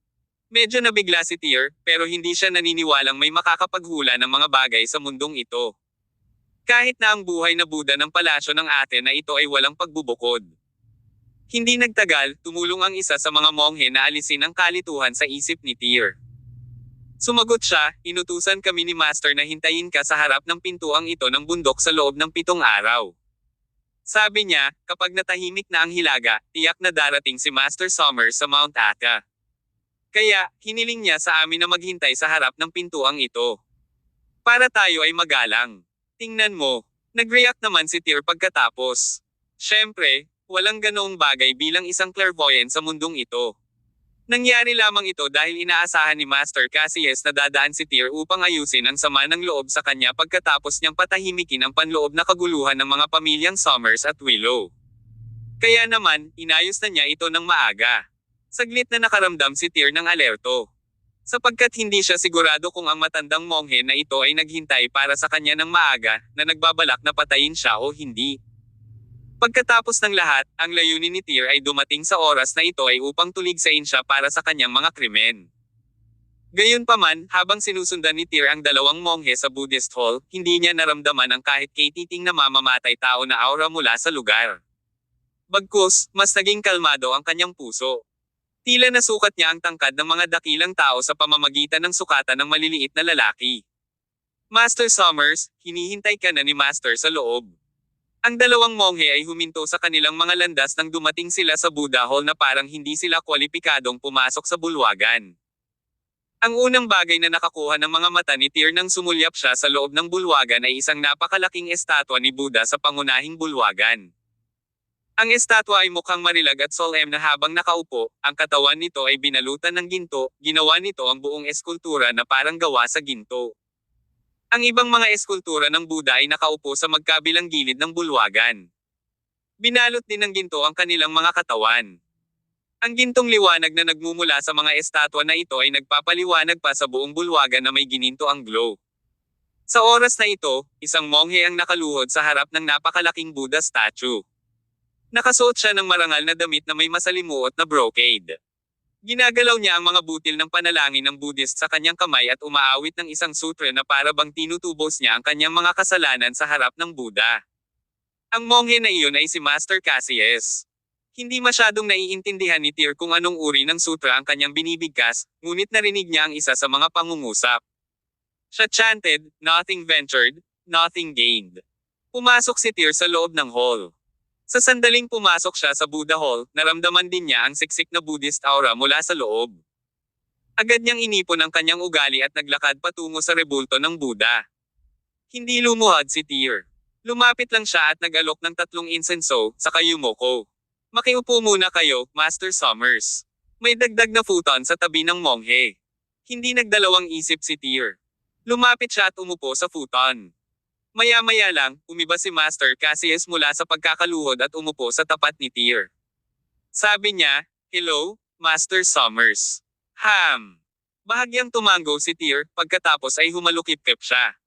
Medyo nabigla si Tyr, pero hindi siya naniniwalang may makakapaghula ng mga bagay sa mundong ito. Kahit na ang buhay na Buddha ng palasyo ng Ate na ito ay walang pagbubukod. Hindi nagtagal, tumulong ang isa sa mga monghe na alisin ang kalituhan sa isip ni Tyr. Sumagot siya, "Inutusan kami ni Master na hintayin ka sa harap ng pintuang ito ng bundok sa loob ng 7 araw. Sabi niya, kapag natahimik na ang hilaga, tiyak na darating si Master Summers sa Mount Ata. Kaya, hiniling niya sa amin na maghintay sa harap ng pintuang ito. Para tayo ay magalang. Tingnan mo." Nag-react naman si Tyr pagkatapos. Siyempre, walang ganoong bagay bilang isang clairvoyant sa mundong ito. Nangyari lamang ito dahil inaasahan ni Master Cassius na dadaan si Tyr upang ayusin ang sama ng loob sa kanya pagkatapos niyang patahimikin ang panloob na kaguluhan ng mga pamilyang Summers at Willow. Kaya naman, inayos na niya ito ng maaga. Saglit na nakaramdam si Tyr ng alerto. Sapagkat hindi siya sigurado kung ang matandang monghe na ito ay naghintay para sa kanya ng maaga, na nagbabalak na patayin siya o hindi. Pagkatapos ng lahat, ang layunin ni Tyr ay dumating sa oras na ito ay upang tuligsain siya para sa kanyang mga krimen. Gayunpaman, habang sinusundan ni Tyr ang 2 monghe sa Buddhist Hall, hindi niya naramdaman ang kahit katiting na mamamatay tao na aura mula sa lugar. Bagkus, mas naging kalmado ang kanyang puso. Tila nasukat niya ang tangkad ng mga dakilang tao sa pamamagitan ng sukatan ng maliliit na lalaki. "Master Summers, hinihintay ka na ni Master sa loob." Ang 2 monghe ay huminto sa kanilang mga landas nang dumating sila sa Buddha Hall na parang hindi sila kwalipikadong pumasok sa bulwagan. Ang unang bagay na nakakuha ng mga mata ni Tyr nang sumulyap siya sa loob ng bulwagan ay isang napakalaking estatwa ni Buddha sa pangunahing bulwagan. Ang estatwa ay mukhang marilag at solemn na habang nakaupo, ang katawan nito ay binalutan ng ginto, ginawa nito ang buong eskultura na parang gawa sa ginto. Ang ibang mga eskultura ng Buddha ay nakaupo sa magkabilang gilid ng bulwagan. Binalot din ng ginto ang kanilang mga katawan. Ang gintong liwanag na nagmumula sa mga estatwa na ito ay nagpapaliwanag pa sa buong bulwagan na may gininto ang glow. Sa oras na ito, isang monghe ang nakaluhod sa harap ng napakalaking Buddha statue. Nakasuot siya ng marangal na damit na may masalimuot na brocade. Ginagalaw niya ang mga butil ng panalangin ng Buddhist sa kanyang kamay at umaawit ng isang sutra na para bang tinutubos niya ang kanyang mga kasalanan sa harap ng Buddha. Ang monghe na iyon ay si Master Cassius. Hindi masyadong naiintindihan ni Tyr kung anong uri ng sutra ang kanyang binibigkas, ngunit narinig niya ang isa sa mga pangungusap. Siya chanted, "Nothing ventured, nothing gained." Pumasok si Tyr sa loob ng hall. Sa sandaling pumasok siya sa Buddha Hall, naramdaman din niya ang siksik na Buddhist aura mula sa loob. Agad niyang inipon ang kanyang ugali at naglakad patungo sa rebulto ng Buddha. Hindi lumuhad si Tyr. Lumapit lang siya at nag-alok ng 3 insenso, saka yumoko. "Makiupo muna kayo, Master Summers." May dagdag na futon sa tabi ng monghe. Hindi nagdalawang isip si Tyr. Lumapit siya at umupo sa futon. Maya-maya lang, umiba si Master Cassius mula sa pagkakaluhod at umupo sa tapat ni Tyr. Sabi niya, "Hello, Master Summers." Bahagyang tumango si Tyr, pagkatapos ay humalukip-kip siya.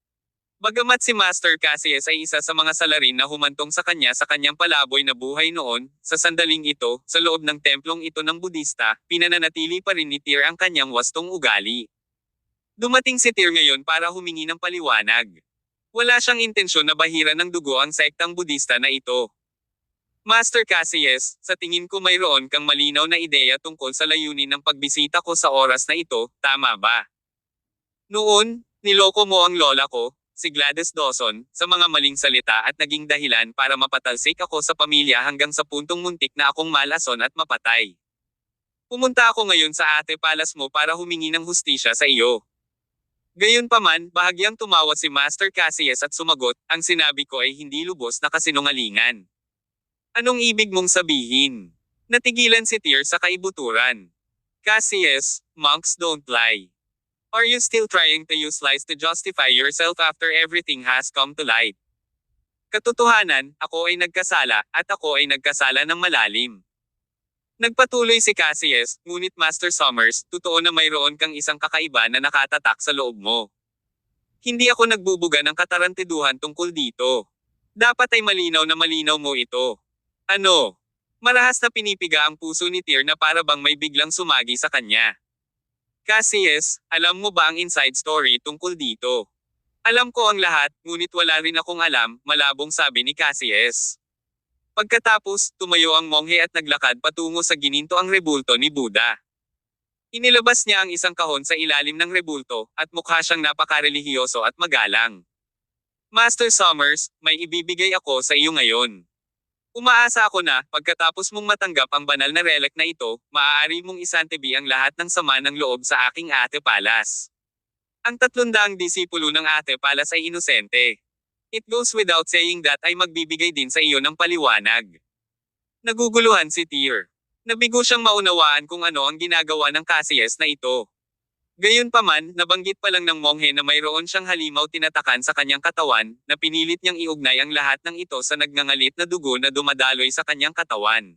Bagamat si Master Cassius ay isa sa mga salarin na humantong sa kanya sa kanyang palaboy na buhay noon, sa sandaling ito, sa loob ng templong ito ng Budista, pinananatili pa rin ni Tyr ang kanyang wastong ugali. Dumating si Tyr ngayon para humingi ng paliwanag. Wala siyang intensyon na bahiran ng dugo ang sektang Budista na ito. Master Cassius, sa tingin ko mayroon kang malinaw na ideya tungkol sa layunin ng pagbisita ko sa oras na ito, tama ba? Noon, niloko mo ang lola ko, si Gladys Dawson, sa mga maling salita at naging dahilan para mapatalsik ako sa pamilya hanggang sa puntong muntik na akong malason at mapatay. Pumunta ako ngayon sa ate palas mo para humingi ng hustisya sa iyo. Gayunpaman, bahagyang tumawa si Master Cassius at sumagot, ang sinabi ko ay hindi lubos na kasinungalingan. Anong ibig mong sabihin? Natigilan si Tyr sa kaibuturan. Cassius, monks don't lie. Are you still trying to use lies to justify yourself after everything has come to light? Katotohanan, ako ay nagkasala, at ako ay nagkasala ng malalim. Nagpatuloy si Cassius, ngunit Master Summers, totoo na mayroon kang isang kakaiba na nakatatak sa loob mo. Hindi ako nagbubuga ng katarantiduhan tungkol dito. Dapat ay malinaw na malinaw mo ito. Ano? Marahas na pinipiga ang puso ni Tyr na para bang may biglang sumagi sa kanya. Cassius, alam mo ba ang inside story tungkol dito? Alam ko ang lahat, ngunit wala rin akong alam, malabong sabi ni Cassius. Pagkatapos, tumayo ang monghe at naglakad patungo sa gininto ang rebulto ni Buddha. Inilabas niya ang isang kahon sa ilalim ng rebulto, at mukha siyang napakarelihiyoso at magalang. Master Summers, may ibibigay ako sa iyo ngayon. Umaasa ako na, pagkatapos mong matanggap ang banal na relic na ito, maaari mong isantabi ang lahat ng sama ng loob sa aking ate palas. Ang 300 disipulo ng ate palas ay inosente. It goes without saying that ay magbibigay din sa iyo ng paliwanag. Naguguluhan si Tyr. Nabigo siyang maunawaan kung ano ang ginagawa ng Cassius na ito. Gayunpaman, nabanggit pa lang ng monghe na mayroon siyang halimaw tinatakan sa kanyang katawan, na pinilit niyang iugnay ang lahat ng ito sa nagngangalit na dugo na dumadaloy sa kanyang katawan.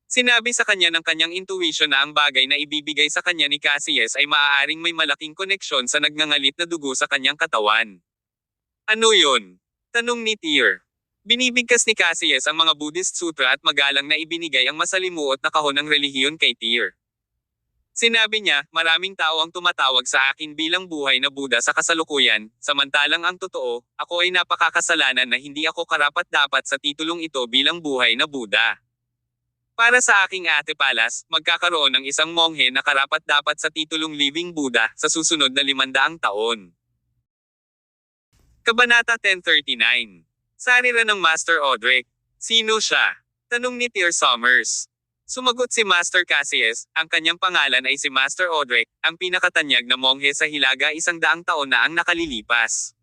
Sinabi sa kanya ng kanyang intuition na ang bagay na ibibigay sa kanya ni Cassius ay maaaring may malaking koneksyon sa nagngangalit na dugo sa kanyang katawan. Ano yun? Tanong ni Tyr. Binibigkas ni Cassius ang mga Buddhist sutra at magalang na ibinigay ang masalimuot na kahon ng relihiyon kay Tyr. Sinabi niya, maraming tao ang tumatawag sa akin bilang buhay na Buddha sa kasalukuyan, samantalang ang totoo, ako ay napakakasalanan na hindi ako karapat-dapat sa titulong ito bilang buhay na Buddha. Para sa aking ate palas, magkakaroon ng isang monghe na karapat-dapat sa titulong Living Buddha sa susunod na 500 taon. Kabanata 1039. Sarira ng Master Odric. Sino siya? Tanong ni Tyr Summers. Sumagot si Master Cassius, ang kanyang pangalan ay si Master Odric, ang pinakatanyag na monghe sa Hilaga 100 taon na ang nakalilipas.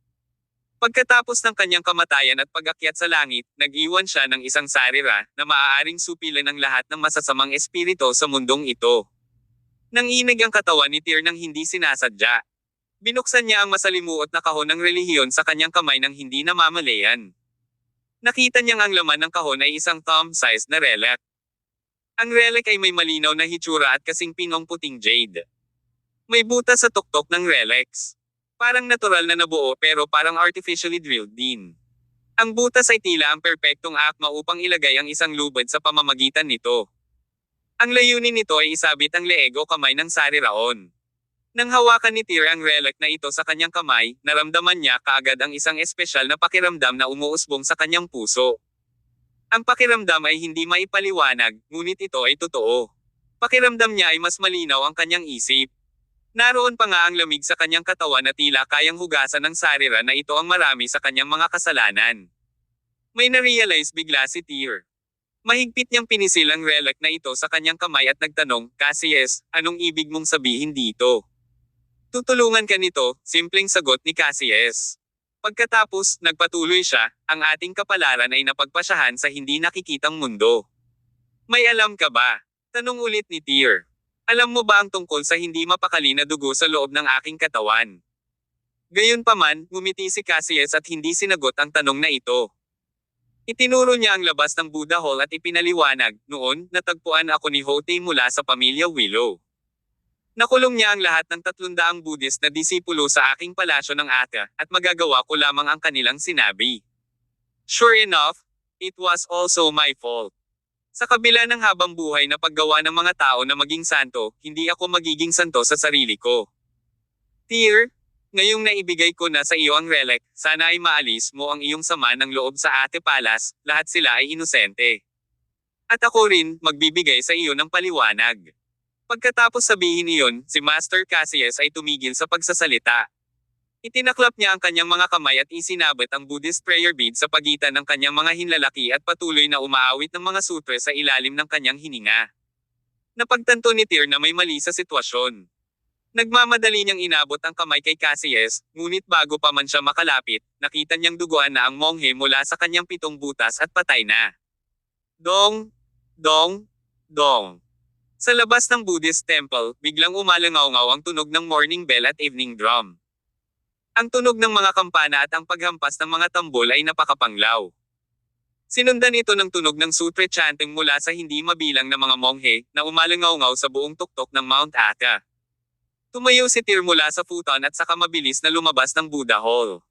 Pagkatapos ng kanyang kamatayan at pag-akyat sa langit, nag-iwan siya ng isang sarira, na maaaring supilan ng lahat ng masasamang espiritu sa mundong ito. Nanginig ang katawan ni Tyr nang hindi sinasadya. Binuksan niya ang masalimuot na kahon ng relihiyon sa kanyang kamay nang hindi namamalayan. Nakita niyang ang laman ng kahon ay isang thumb-sized na relic. Ang relic ay may malinaw na hitsura at kasing pinong puting jade. May butas sa tuktok ng relics. Parang natural na nabuo pero parang artificially drilled din. Ang butas ay tila ang perpektong akma upang ilagay ang isang lubid sa pamamagitan nito. Ang layunin nito ay isabit ang leeg o kamay ng sariraon. Nang hawakan ni Tyr ang relic na ito sa kanyang kamay, naramdaman niya kaagad ang isang espesyal na pakiramdam na umuusbong sa kanyang puso. Ang pakiramdam ay hindi maipaliwanag, ngunit ito ay totoo. Pakiramdam niya ay mas malinaw ang kanyang isip. Naroon pa nga ang lamig sa kanyang katawan na tila kayang hugasan ng sarira na ito ang marami sa kanyang mga kasalanan. May narealize bigla si Tyr. Mahigpit niyang pinisil ang relic na ito sa kanyang kamay at nagtanong, Cassius, anong ibig mong sabihin dito? Tutulungan ka nito, simpleng sagot ni Cassius. Pagkatapos, nagpatuloy siya, ang ating kapalaran ay napagpasyahan sa hindi nakikitang mundo. May alam ka ba? Tanong ulit ni Tyr. Alam mo ba ang tungkol sa hindi mapakali na dugo sa loob ng aking katawan? Gayunpaman, ngumiti si Cassius at hindi sinagot ang tanong na ito. Itinuro niya ang labas ng Buddha Hall at ipinaliwanag, noon, natagpuan ako ni Hotei mula sa pamilya Willow. Nakulong niya ang lahat ng 300 Buddhist na disipulo sa aking palasyo ng Ata, at magagawa ko lamang ang kanilang sinabi. Sure enough, it was also my fault. Sa kabila ng habang buhay na paggawa ng mga tao na maging santo, hindi ako magiging santo sa sarili ko. Tear, ngayong naibigay ko na sa iyo ang relic, sana ay maalis mo ang iyong sama ng loob sa Ate Palace, lahat sila ay inosente. At ako rin, magbibigay sa iyo ng paliwanag. Pagkatapos sabihin iyon, si Master Cassius ay tumigil sa pagsasalita. Itinaklap niya ang kanyang mga kamay at isinabit ang Buddhist prayer bead sa pagitan ng kanyang mga hinlalaki at patuloy na umaawit ng mga sutre sa ilalim ng kanyang hininga. Napagtanto ni Tyr na may mali sa sitwasyon. Nagmamadali niyang inabot ang kamay kay Cassius, ngunit bago pa man siya makalapit, nakita niyang duguan na ang monghe mula sa kanyang 7 butas at patay na. Dong! Dong! Dong! Sa labas ng Buddhist temple, biglang umalangaw-ngaw ang tunog ng morning bell at evening drum. Ang tunog ng mga kampana at ang paghampas ng mga tambol ay napakapanglaw. Sinundan ito ng tunog ng sutre chanting mula sa hindi mabilang na mga monghe, na umalangaw-ngaw sa buong tuktok ng Mount Ata. Tumayo si Tyr mula sa futon at saka mabilis na lumabas ng Buddha Hall.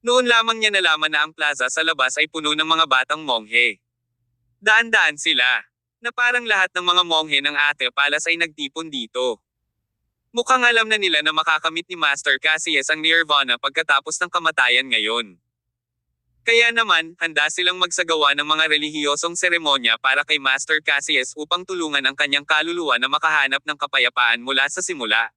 Noon lamang niya nalaman na ang plaza sa labas ay puno ng mga batang monghe. Daan-daan sila. Na parang lahat ng mga monghe ng Ate Palace ay nagtipon dito. Mukhang alam na nila na makakamit ni Master Cassius ang nirvana pagkatapos ng kamatayan ngayon. Kaya naman, handa silang magsagawa ng mga relihiyosong seremonya para kay Master Cassius upang tulungan ang kanyang kaluluwa na makahanap ng kapayapaan mula sa simula.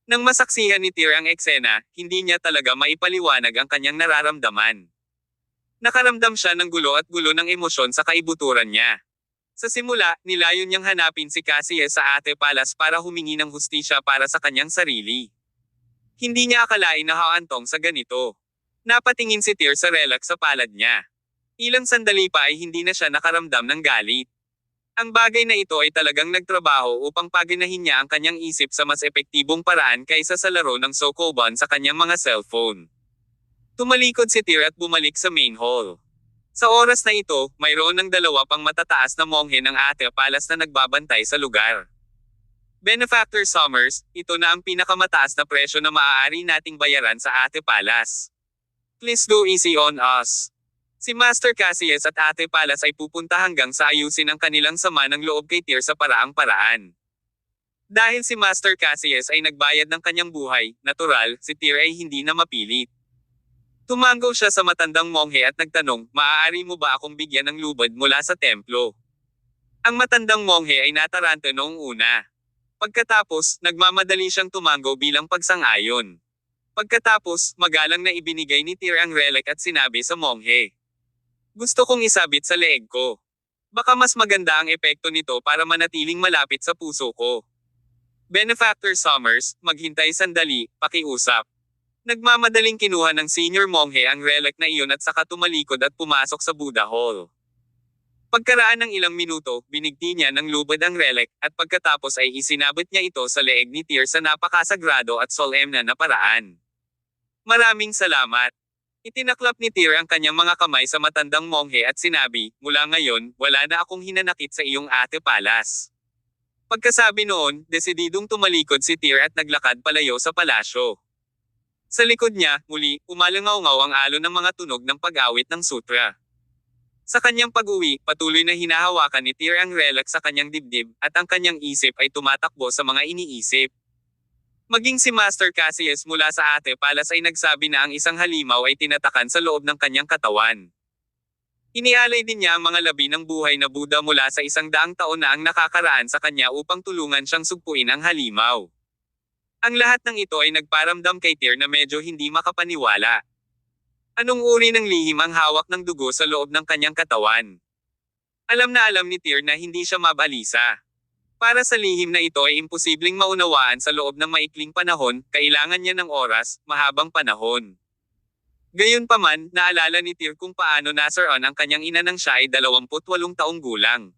Nang masaksihan ni Tyr ang eksena, hindi niya talaga maipaliwanag ang kanyang nararamdaman. Nakaramdam siya ng gulo at gulo ng emosyon sa kaibuturan niya. Sa simula, nilayon niyang hanapin si Cassius sa Ate Palace para humingi ng hustisya para sa kanyang sarili. Hindi niya akalain na haantong sa ganito. Napatingin si Tyr sa relic sa palad niya. Ilang sandali pa ay hindi na siya nakaramdam ng galit. Ang bagay na ito ay talagang nagtrabaho upang paganahin niya ang kanyang isip sa mas epektibong paraan kaysa sa laro ng Sokoban sa kanyang mga cellphone. Tumalikod si Tyr at bumalik sa main hall. Sa oras na ito, mayroon ng 2 pang matataas na monghe ng Ate Palace na nagbabantay sa lugar. Benefactor Summers, ito na ang pinakamataas na presyo na maaari nating bayaran sa Ate Palace. Please go easy on us. Si Master Cassius at Ate Palace ay pupunta hanggang sa ayusin ang kanilang sama ng loob kay Tyr sa paraang paraan. Dahil si Master Cassius ay nagbayad ng kanyang buhay, natural, si Tyr ay hindi na mapilit. Tumango siya sa matandang monghe at nagtanong, maaari mo ba akong bigyan ng lubad mula sa templo? Ang matandang monghe ay nataranta noong una. Pagkatapos, nagmamadali siyang tumango bilang pagsang-ayon. Pagkatapos, magalang na ibinigay ni Tyr ang relic at sinabi sa monghe. Gusto kong isabit sa leeg ko. Baka mas maganda ang epekto nito para manatiling malapit sa puso ko. Benefactor Summers, maghintay sandali, pakiusap. Nagmamadaling kinuha ng senior monghe ang relic na iyon at saka tumalikod at pumasok sa Buddha Hall. Pagkaraan ng ilang minuto, binigti niya ng lubad ang relic, at pagkatapos ay isinabit niya ito sa leeg ni Tyr sa napakasagrado at solemna na paraan. Maraming salamat. Itinaklap ni Tyr ang kanyang mga kamay sa matandang monghe at sinabi, mula ngayon, wala na akong hinanakit sa iyong Ate Palace. Pagkasabi noon, desididong tumalikod si Tyr at naglakad palayo sa palasyo. Sa likod niya, muli, umalangaw-ngaw ang alon ng mga tunog ng pag-awit ng sutra. Sa kanyang pag-uwi, patuloy na hinahawakan ni Tyr ang relic sa kanyang dibdib, at ang kanyang isip ay tumatakbo sa mga iniisip. Maging si Master Cassius mula sa Ate Palace ay nagsabi na ang isang halimaw ay tinatakan sa loob ng kanyang katawan. Inialay din niya ang mga labi ng buhay na Buddha mula sa 100 taon na ang nakakaraan sa kanya upang tulungan siyang sugpuin ang halimaw. Ang lahat ng ito ay nagparamdam kay Tyr na medyo hindi makapaniwala. Anong uri ng lihim ang hawak ng dugo sa loob ng kanyang katawan? Alam na alam ni Tyr na hindi siya mabalisa. Para sa lihim na ito ay imposibleng maunawaan sa loob ng maikling panahon, kailangan niya ng oras, mahabang panahon. Gayunpaman, naalala ni Tyr kung paano nasaran ang kanyang ina nang siya ay 28 taong gulang.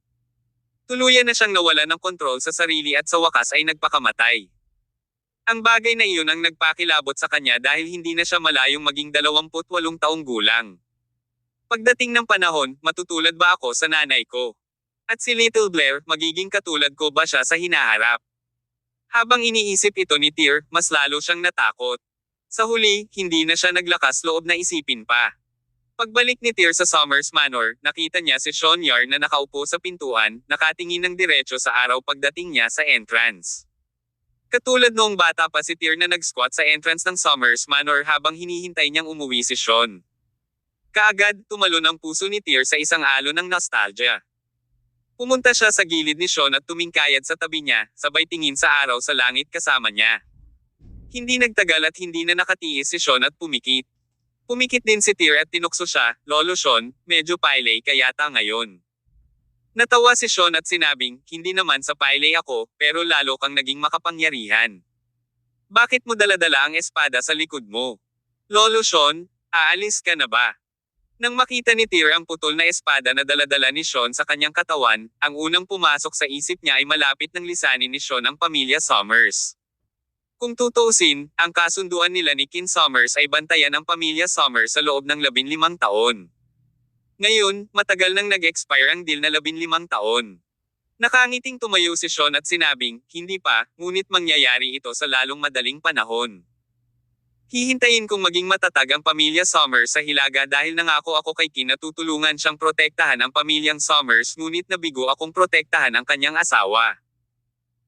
Tuluyan na siyang nawala ng kontrol sa sarili at sa wakas ay nagpakamatay. Ang bagay na iyon ang nagpakilabot sa kanya dahil hindi na siya malayong maging 28 taong gulang. Pagdating ng panahon, matutulad ba ako sa nanay ko? At si Little Blair, magiging katulad ko ba siya sa hinaharap? Habang iniisip ito ni Tyr, mas lalo siyang natakot. Sa huli, hindi na siya naglakas loob na isipin pa. Pagbalik ni Tyr sa Somers Manor, nakita niya si Sean Yar na nakaupo sa pintuan, nakatingin ng diretso sa araw pagdating niya sa entrance. Katulad noong bata pa si Tyr na nag-squat sa entrance ng Somers Manor habang hinihintay niyang umuwi si Sean. Kaagad, tumalon ang puso ni Tyr sa isang alon ng nostalgia. Pumunta siya sa gilid ni Sean at tumingkayad sa tabi niya, sabay tingin sa araw sa langit kasama niya. Hindi nagtagal at hindi na nakatiis si Sean at pumikit. Pumikit din si Tyr at tinukso siya, "Lolo Sean, medyo pailay ka yata ngayon." Natawa si Sean at sinabing, "Hindi naman sa pailay ako, pero lalo kang naging makapangyarihan. Bakit mo daladala ang espada sa likod mo? Lolo Sean, aalis ka na ba?" Nang makita ni Tyr ang putol na espada na daladala ni Sean sa kanyang katawan, ang unang pumasok sa isip niya ay malapit ng lisanin ni Sean ang pamilya Somers. Kung tutuusin, ang kasunduan nila ni King Somers ay bantayan ang pamilya Somers sa loob ng 15 taon. Ngayon, matagal nang nag-expire ang deal na 15 taon. Nakangiting tumayo si Sean at sinabing, "Hindi pa, ngunit mangyayari ito sa lalong madaling panahon. Hihintayin kong maging matatag ang pamilya Somers sa Hilaga dahil nangako ako kay King na tutulungan siyang protektahan ang pamilyang Somers ngunit nabigo akong protektahan ang kanyang asawa.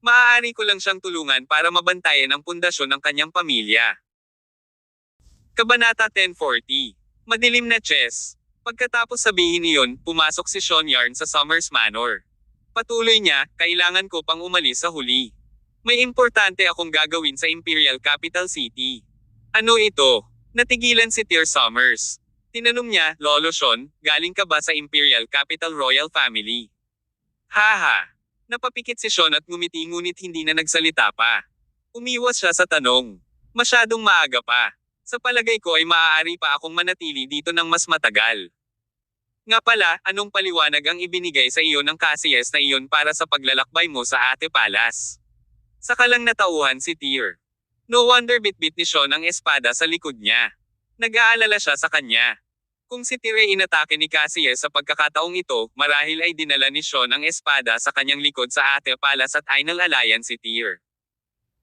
Maaari ko lang siyang tulungan para mabantayan ang pundasyon ng kanyang pamilya." Kabanata 1040. Madilim na chess. Pagkatapos sabihin iyon, pumasok si Sean Yarn sa Somers Manor. Patuloy niya, "Kailangan ko pang umalis sa huli. May importante akong gagawin sa Imperial Capital City." "Ano ito?" Natigilan si Tyr Somers. Tinanong niya, "Lolo Sean, galing ka ba sa Imperial Capital Royal Family?" "Haha." Napapikit si Sean at ngumiti ngunit hindi na nagsalita pa. Umiwas siya sa tanong. "Masyadong maaga pa. Sa palagay ko ay maaari pa akong manatili dito ng mas matagal. Nga pala, anong paliwanag ang ibinigay sa iyo ng Cassius na iyon para sa paglalakbay mo sa Ate Palace?" Saka lang natauhan si Tyr. No wonder bitbit ni Sean ang espada sa likod niya. Nag-aalala siya sa kanya. Kung si Tyr ay inatake ni Cassius sa pagkakataong ito, marahil ay dinala ni Sean ang espada sa kanyang likod sa Ate Palace at ay nalalayan si Tyr.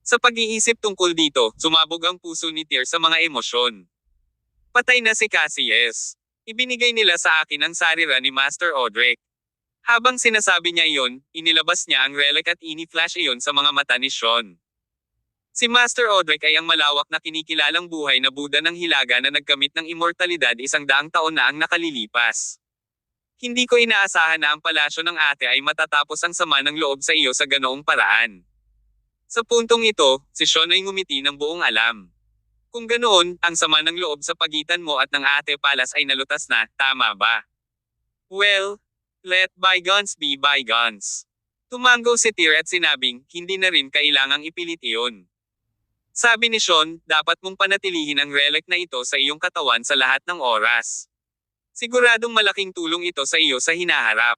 Sa pag-iisip tungkol dito, sumabog ang puso ni Tyr sa mga emosyon. Patay na si Cassius. Ibinigay nila sa akin ang sarira ni Master Odric. Habang sinasabi niya iyon, inilabas niya ang relic at ini-flash iyon sa mga mata ni Sean. Si Master Odric ay ang malawak na kinikilalang buhay na Buddha ng Hilaga na nagkamit ng immortalidad 100 taon na ang nakalilipas. Hindi ko inaasahan na ang palasyo ng ate ay matatapos ang sama ng loob sa iyo sa ganoong paraan. Sa puntong ito, si Sean ay ngumiti ng buong alam. Kung ganoon, ang sama ng loob sa pagitan mo at ng Ate Palace ay nalutas na, tama ba? Well, let bygones be bygones. Tumango si Tyr at sinabing, "Hindi na rin kailangang ipilit iyon." Sabi ni Sean, "Dapat mong panatilihin ang relic na ito sa iyong katawan sa lahat ng oras. Siguradong malaking tulong ito sa iyo sa hinaharap."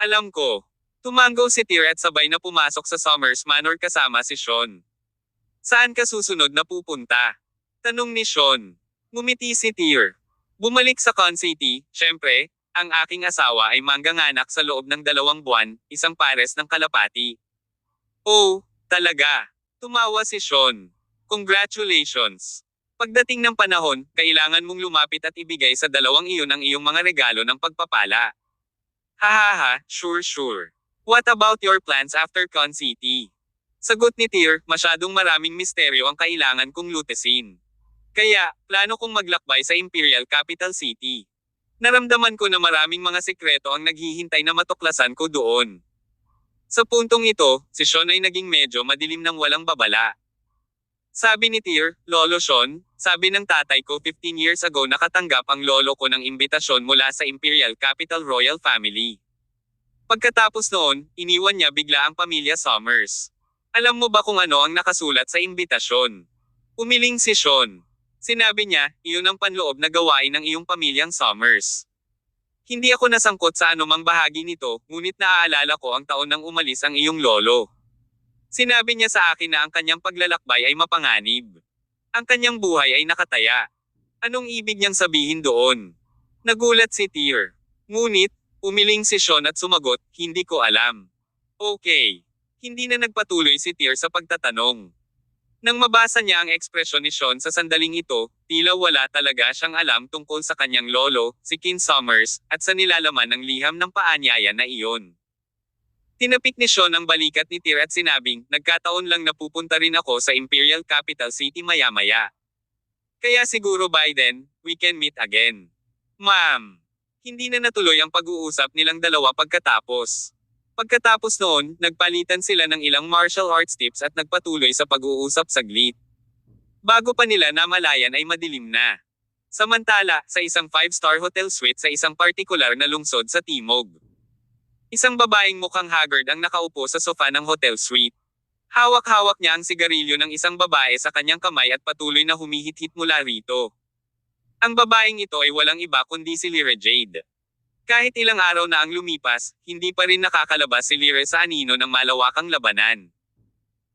"Alam ko." Tumango si Tyr at sabay na pumasok sa Somers Manor kasama si Sean. "Saan ka susunod na pupunta?" tanong ni Sean. Ngumiti si Tyr. "Bumalik sa Con City, syempre. Ang aking asawa ay mangganganak sa loob ng 2 buwan, isang pares ng kalapati." "Oh, talaga?" Tumawa si Sean. "Congratulations. Pagdating ng panahon, kailangan mong lumapit at ibigay sa dalawang iyon ang iyong mga regalo ng pagpapala." "Hahaha, sure. What about your plans after Con City?" Sagot ni Tyr, "Masyadong maraming misteryo ang kailangan kong lutesin. Kaya, plano kong maglakbay sa Imperial Capital City. Naramdaman ko na maraming mga sikreto ang naghihintay na matuklasan ko doon." Sa puntong ito, si Sean ay naging medyo madilim nang walang babala. Sabi ni Tyr, "Lolo Sean, sabi ng tatay ko 15 years ago nakatanggap ang lolo ko ng imbitasyon mula sa Imperial Capital Royal Family. Pagkatapos noon, iniwan niya bigla ang pamilya Somers. Alam mo ba kung ano ang nakasulat sa imbitasyon?" Umiling si Sean. Sinabi niya, "Iyon ang panloob na gawain ng iyong pamilyang Somers. Hindi ako nasangkot sa anumang bahagi nito, ngunit naaalala ko ang taon nang umalis ang iyong lolo. Sinabi niya sa akin na ang kanyang paglalakbay ay mapanganib. Ang kanyang buhay ay nakataya. Anong ibig niyang sabihin doon? Nagulat si Tyr. Ngunit, umiling si Sean at sumagot, hindi ko alam. Okay. Hindi na nagpatuloy si Tyr sa pagtatanong. Nang mabasa niya ang ekspresyon ni Sean sa sandaling ito, tila wala talaga siyang alam tungkol sa kanyang lolo, si King Summers, at sa nilalaman ng liham ng paanyaya na iyon. Tinapik ni Sean ang balikat ni Tyr at sinabing, nagkataon lang na pupunta rin ako sa Imperial Capital City maya-maya. Kaya siguro by then, we can meet again. Ma'am. Hindi na natuloy ang pag-uusap nilang dalawa pagkatapos. Pagkatapos noon, nagpalitan sila ng ilang martial arts tips at nagpatuloy sa pag-uusap saglit. Bago pa nila namalayan ay madilim na. Samantala, sa isang 5-star hotel suite sa isang partikular na lungsod sa Timog. Isang babaeng mukhang haggard ang nakaupo sa sofa ng hotel suite. Hawak-hawak niya ang sigarilyo ng isang babae sa kanyang kamay at patuloy na humihit-hit mula rito. Ang babaeng ito ay walang iba kundi si Lyra Jade. Kahit ilang araw na ang lumipas, hindi pa rin nakakalabas si Lyra sa anino ng malawakang labanan.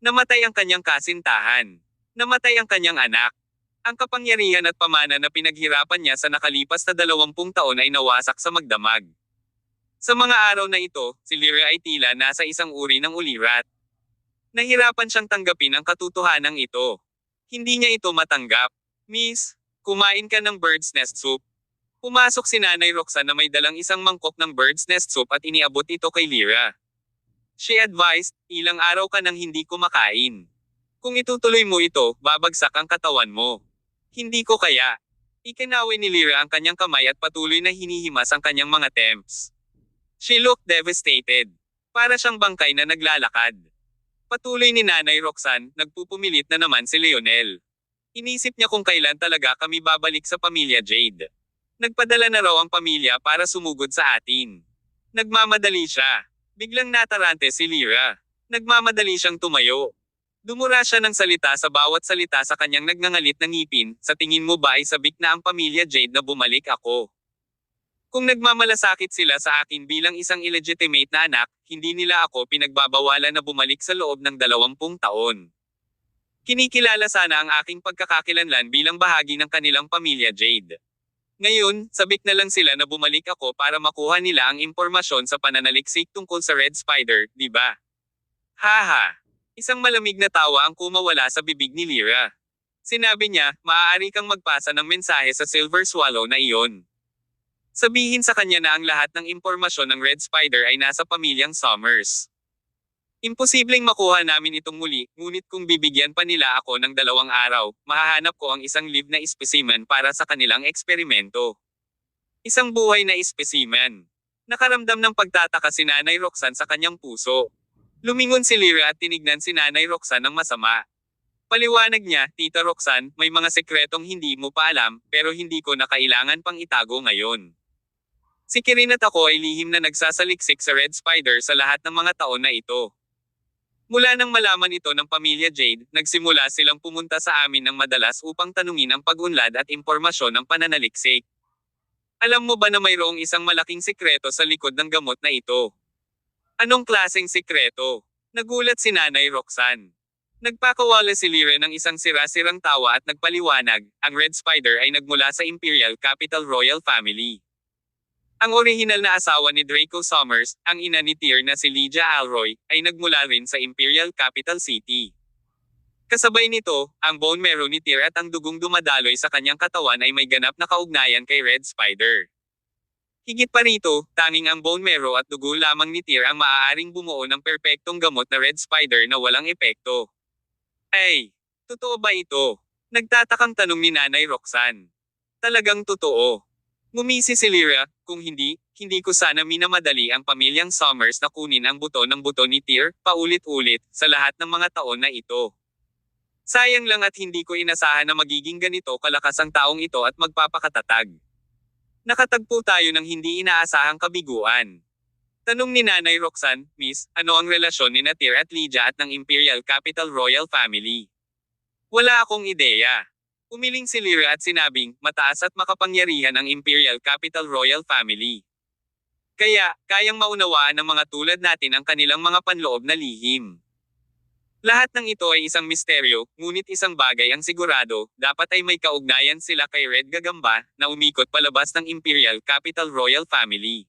Namatay ang kanyang kasintahan. Namatay ang kanyang anak. Ang kapangyarihan at pamana na pinaghirapan niya sa nakalipas na 20 taon ay nawasak sa magdamag. Sa mga araw na ito, si Lyra ay tila nasa isang uri ng ulirat. Nahirapan siyang tanggapin ang katotohanan ito. Hindi niya ito matanggap. Miss, kumain ka ng bird's nest soup. Pumasok si Nanay Roxanne na may dalang isang mangkok ng bird's nest soup at iniabot ito kay Lyra. She advised, ilang araw ka nang hindi kumakain. Kung itutuloy mo ito, babagsak ang katawan mo. Hindi ko kaya. Ikinawi ni Lyra ang kanyang kamay at patuloy na hinihimas ang kanyang mga temps. She looked devastated. Para siyang bangkay na naglalakad. Patuloy ni Nanay Roxanne, nagpupumilit na naman si Leonel. Inisip niya kung kailan talaga kami babalik sa pamilya Jade. Nagpadala na raw ang pamilya para sumugod sa atin. Nagmamadali siya. Biglang natarante si Lyra. Nagmamadali siyang tumayo. Dumura siya ng salita sa bawat salita sa kanyang nagngangalit na ngipin, sa tingin mo ba ay sabik na ang pamilya Jade na bumalik ako? Kung nagmamalasakit sila sa akin bilang isang illegitimate na anak, hindi nila ako pinagbabawalan na bumalik sa loob ng 20 taon. Kinikilala sana ang aking pagkakakilanlan bilang bahagi ng kanilang pamilya Jade. Ngayon, sabik na lang sila na bumalik ako para makuha nila ang impormasyon sa pananaliksik tungkol sa Red Spider, di ba? Haha! Isang malamig na tawa ang kumawala sa bibig ni Lyra. Sinabi niya, maaari kang magpasa ng mensahe sa Silver Swallow na iyon. Sabihin sa kanya na ang lahat ng impormasyon ng Red Spider ay nasa pamilyang Summers. Imposibleng makuha namin itong muli, ngunit kung bibigyan pa nila ako ng 2 araw, mahahanap ko ang isang live na specimen para sa kanilang eksperimento. Isang buhay na specimen. Nakaramdam ng pagtataka si Nanay Roxanne sa kanyang puso. Lumingon si Lyra at tinignan si Nanay Roxanne ng masama. Paliwanag niya, Tita Roxanne, may mga sekretong hindi mo pa alam, pero hindi ko na kailangan pang itago ngayon. Si Kirin at ako ay lihim na nagsasaliksik sa Red Spider sa lahat ng mga taon na ito. Mula nang malaman ito ng pamilya Jade, nagsimula silang pumunta sa amin ng madalas upang tanungin ang pag-unlad at impormasyon ng pananaliksik. Alam mo ba na mayroong isang malaking sikreto sa likod ng gamot na ito? Anong klaseng sikreto? Nagulat si Nanay Roxanne. Nagpakawala si Lyra ng isang sira-sirang tawa at nagpaliwanag, ang Red Spider ay nagmula sa Imperial Capital Royal Family. Ang orihinal na asawa ni Draco Summers, ang ina ni Tyr na si Lydia Alroy, ay nagmula rin sa Imperial Capital City. Kasabay nito, ang bone marrow ni Tyr at ang dugong dumadaloy sa kanyang katawan ay may ganap na kaugnayan kay Red Spider. Higit pa rito, tanging ang bone marrow at dugo lamang ni Tyr ang maaaring bumuo ng perpektong gamot na Red Spider na walang epekto. Ay, totoo ba ito? Nagtatakang tanong ni Nanay Roxanne. Talagang totoo. Ngumisi si Lyra, kung hindi ko sana minamadali ang pamilyang Summers na kunin ang buto ng buto ni Tyr, paulit-ulit, sa lahat ng mga taon na ito. Sayang lang at hindi ko inasahan na magiging ganito kalakas ang taong ito at magpapakatatag. Nakatagpo tayo ng hindi inaasahang kabiguan. Tanong ni Nanay Roxanne, Miss, ano ang relasyon ni Tyr at Lydia at ng Imperial Capital Royal Family? Wala akong ideya. Umiling si Lyra at sinabing, mataas at makapangyarihan ang Imperial Capital Royal Family. Kaya, kayang maunawaan ng mga tulad natin ang kanilang mga panloob na lihim. Lahat ng ito ay isang misteryo, ngunit isang bagay ang sigurado, dapat ay may kaugnayan sila kay Red Gagamba, na umikot palabas ng Imperial Capital Royal Family.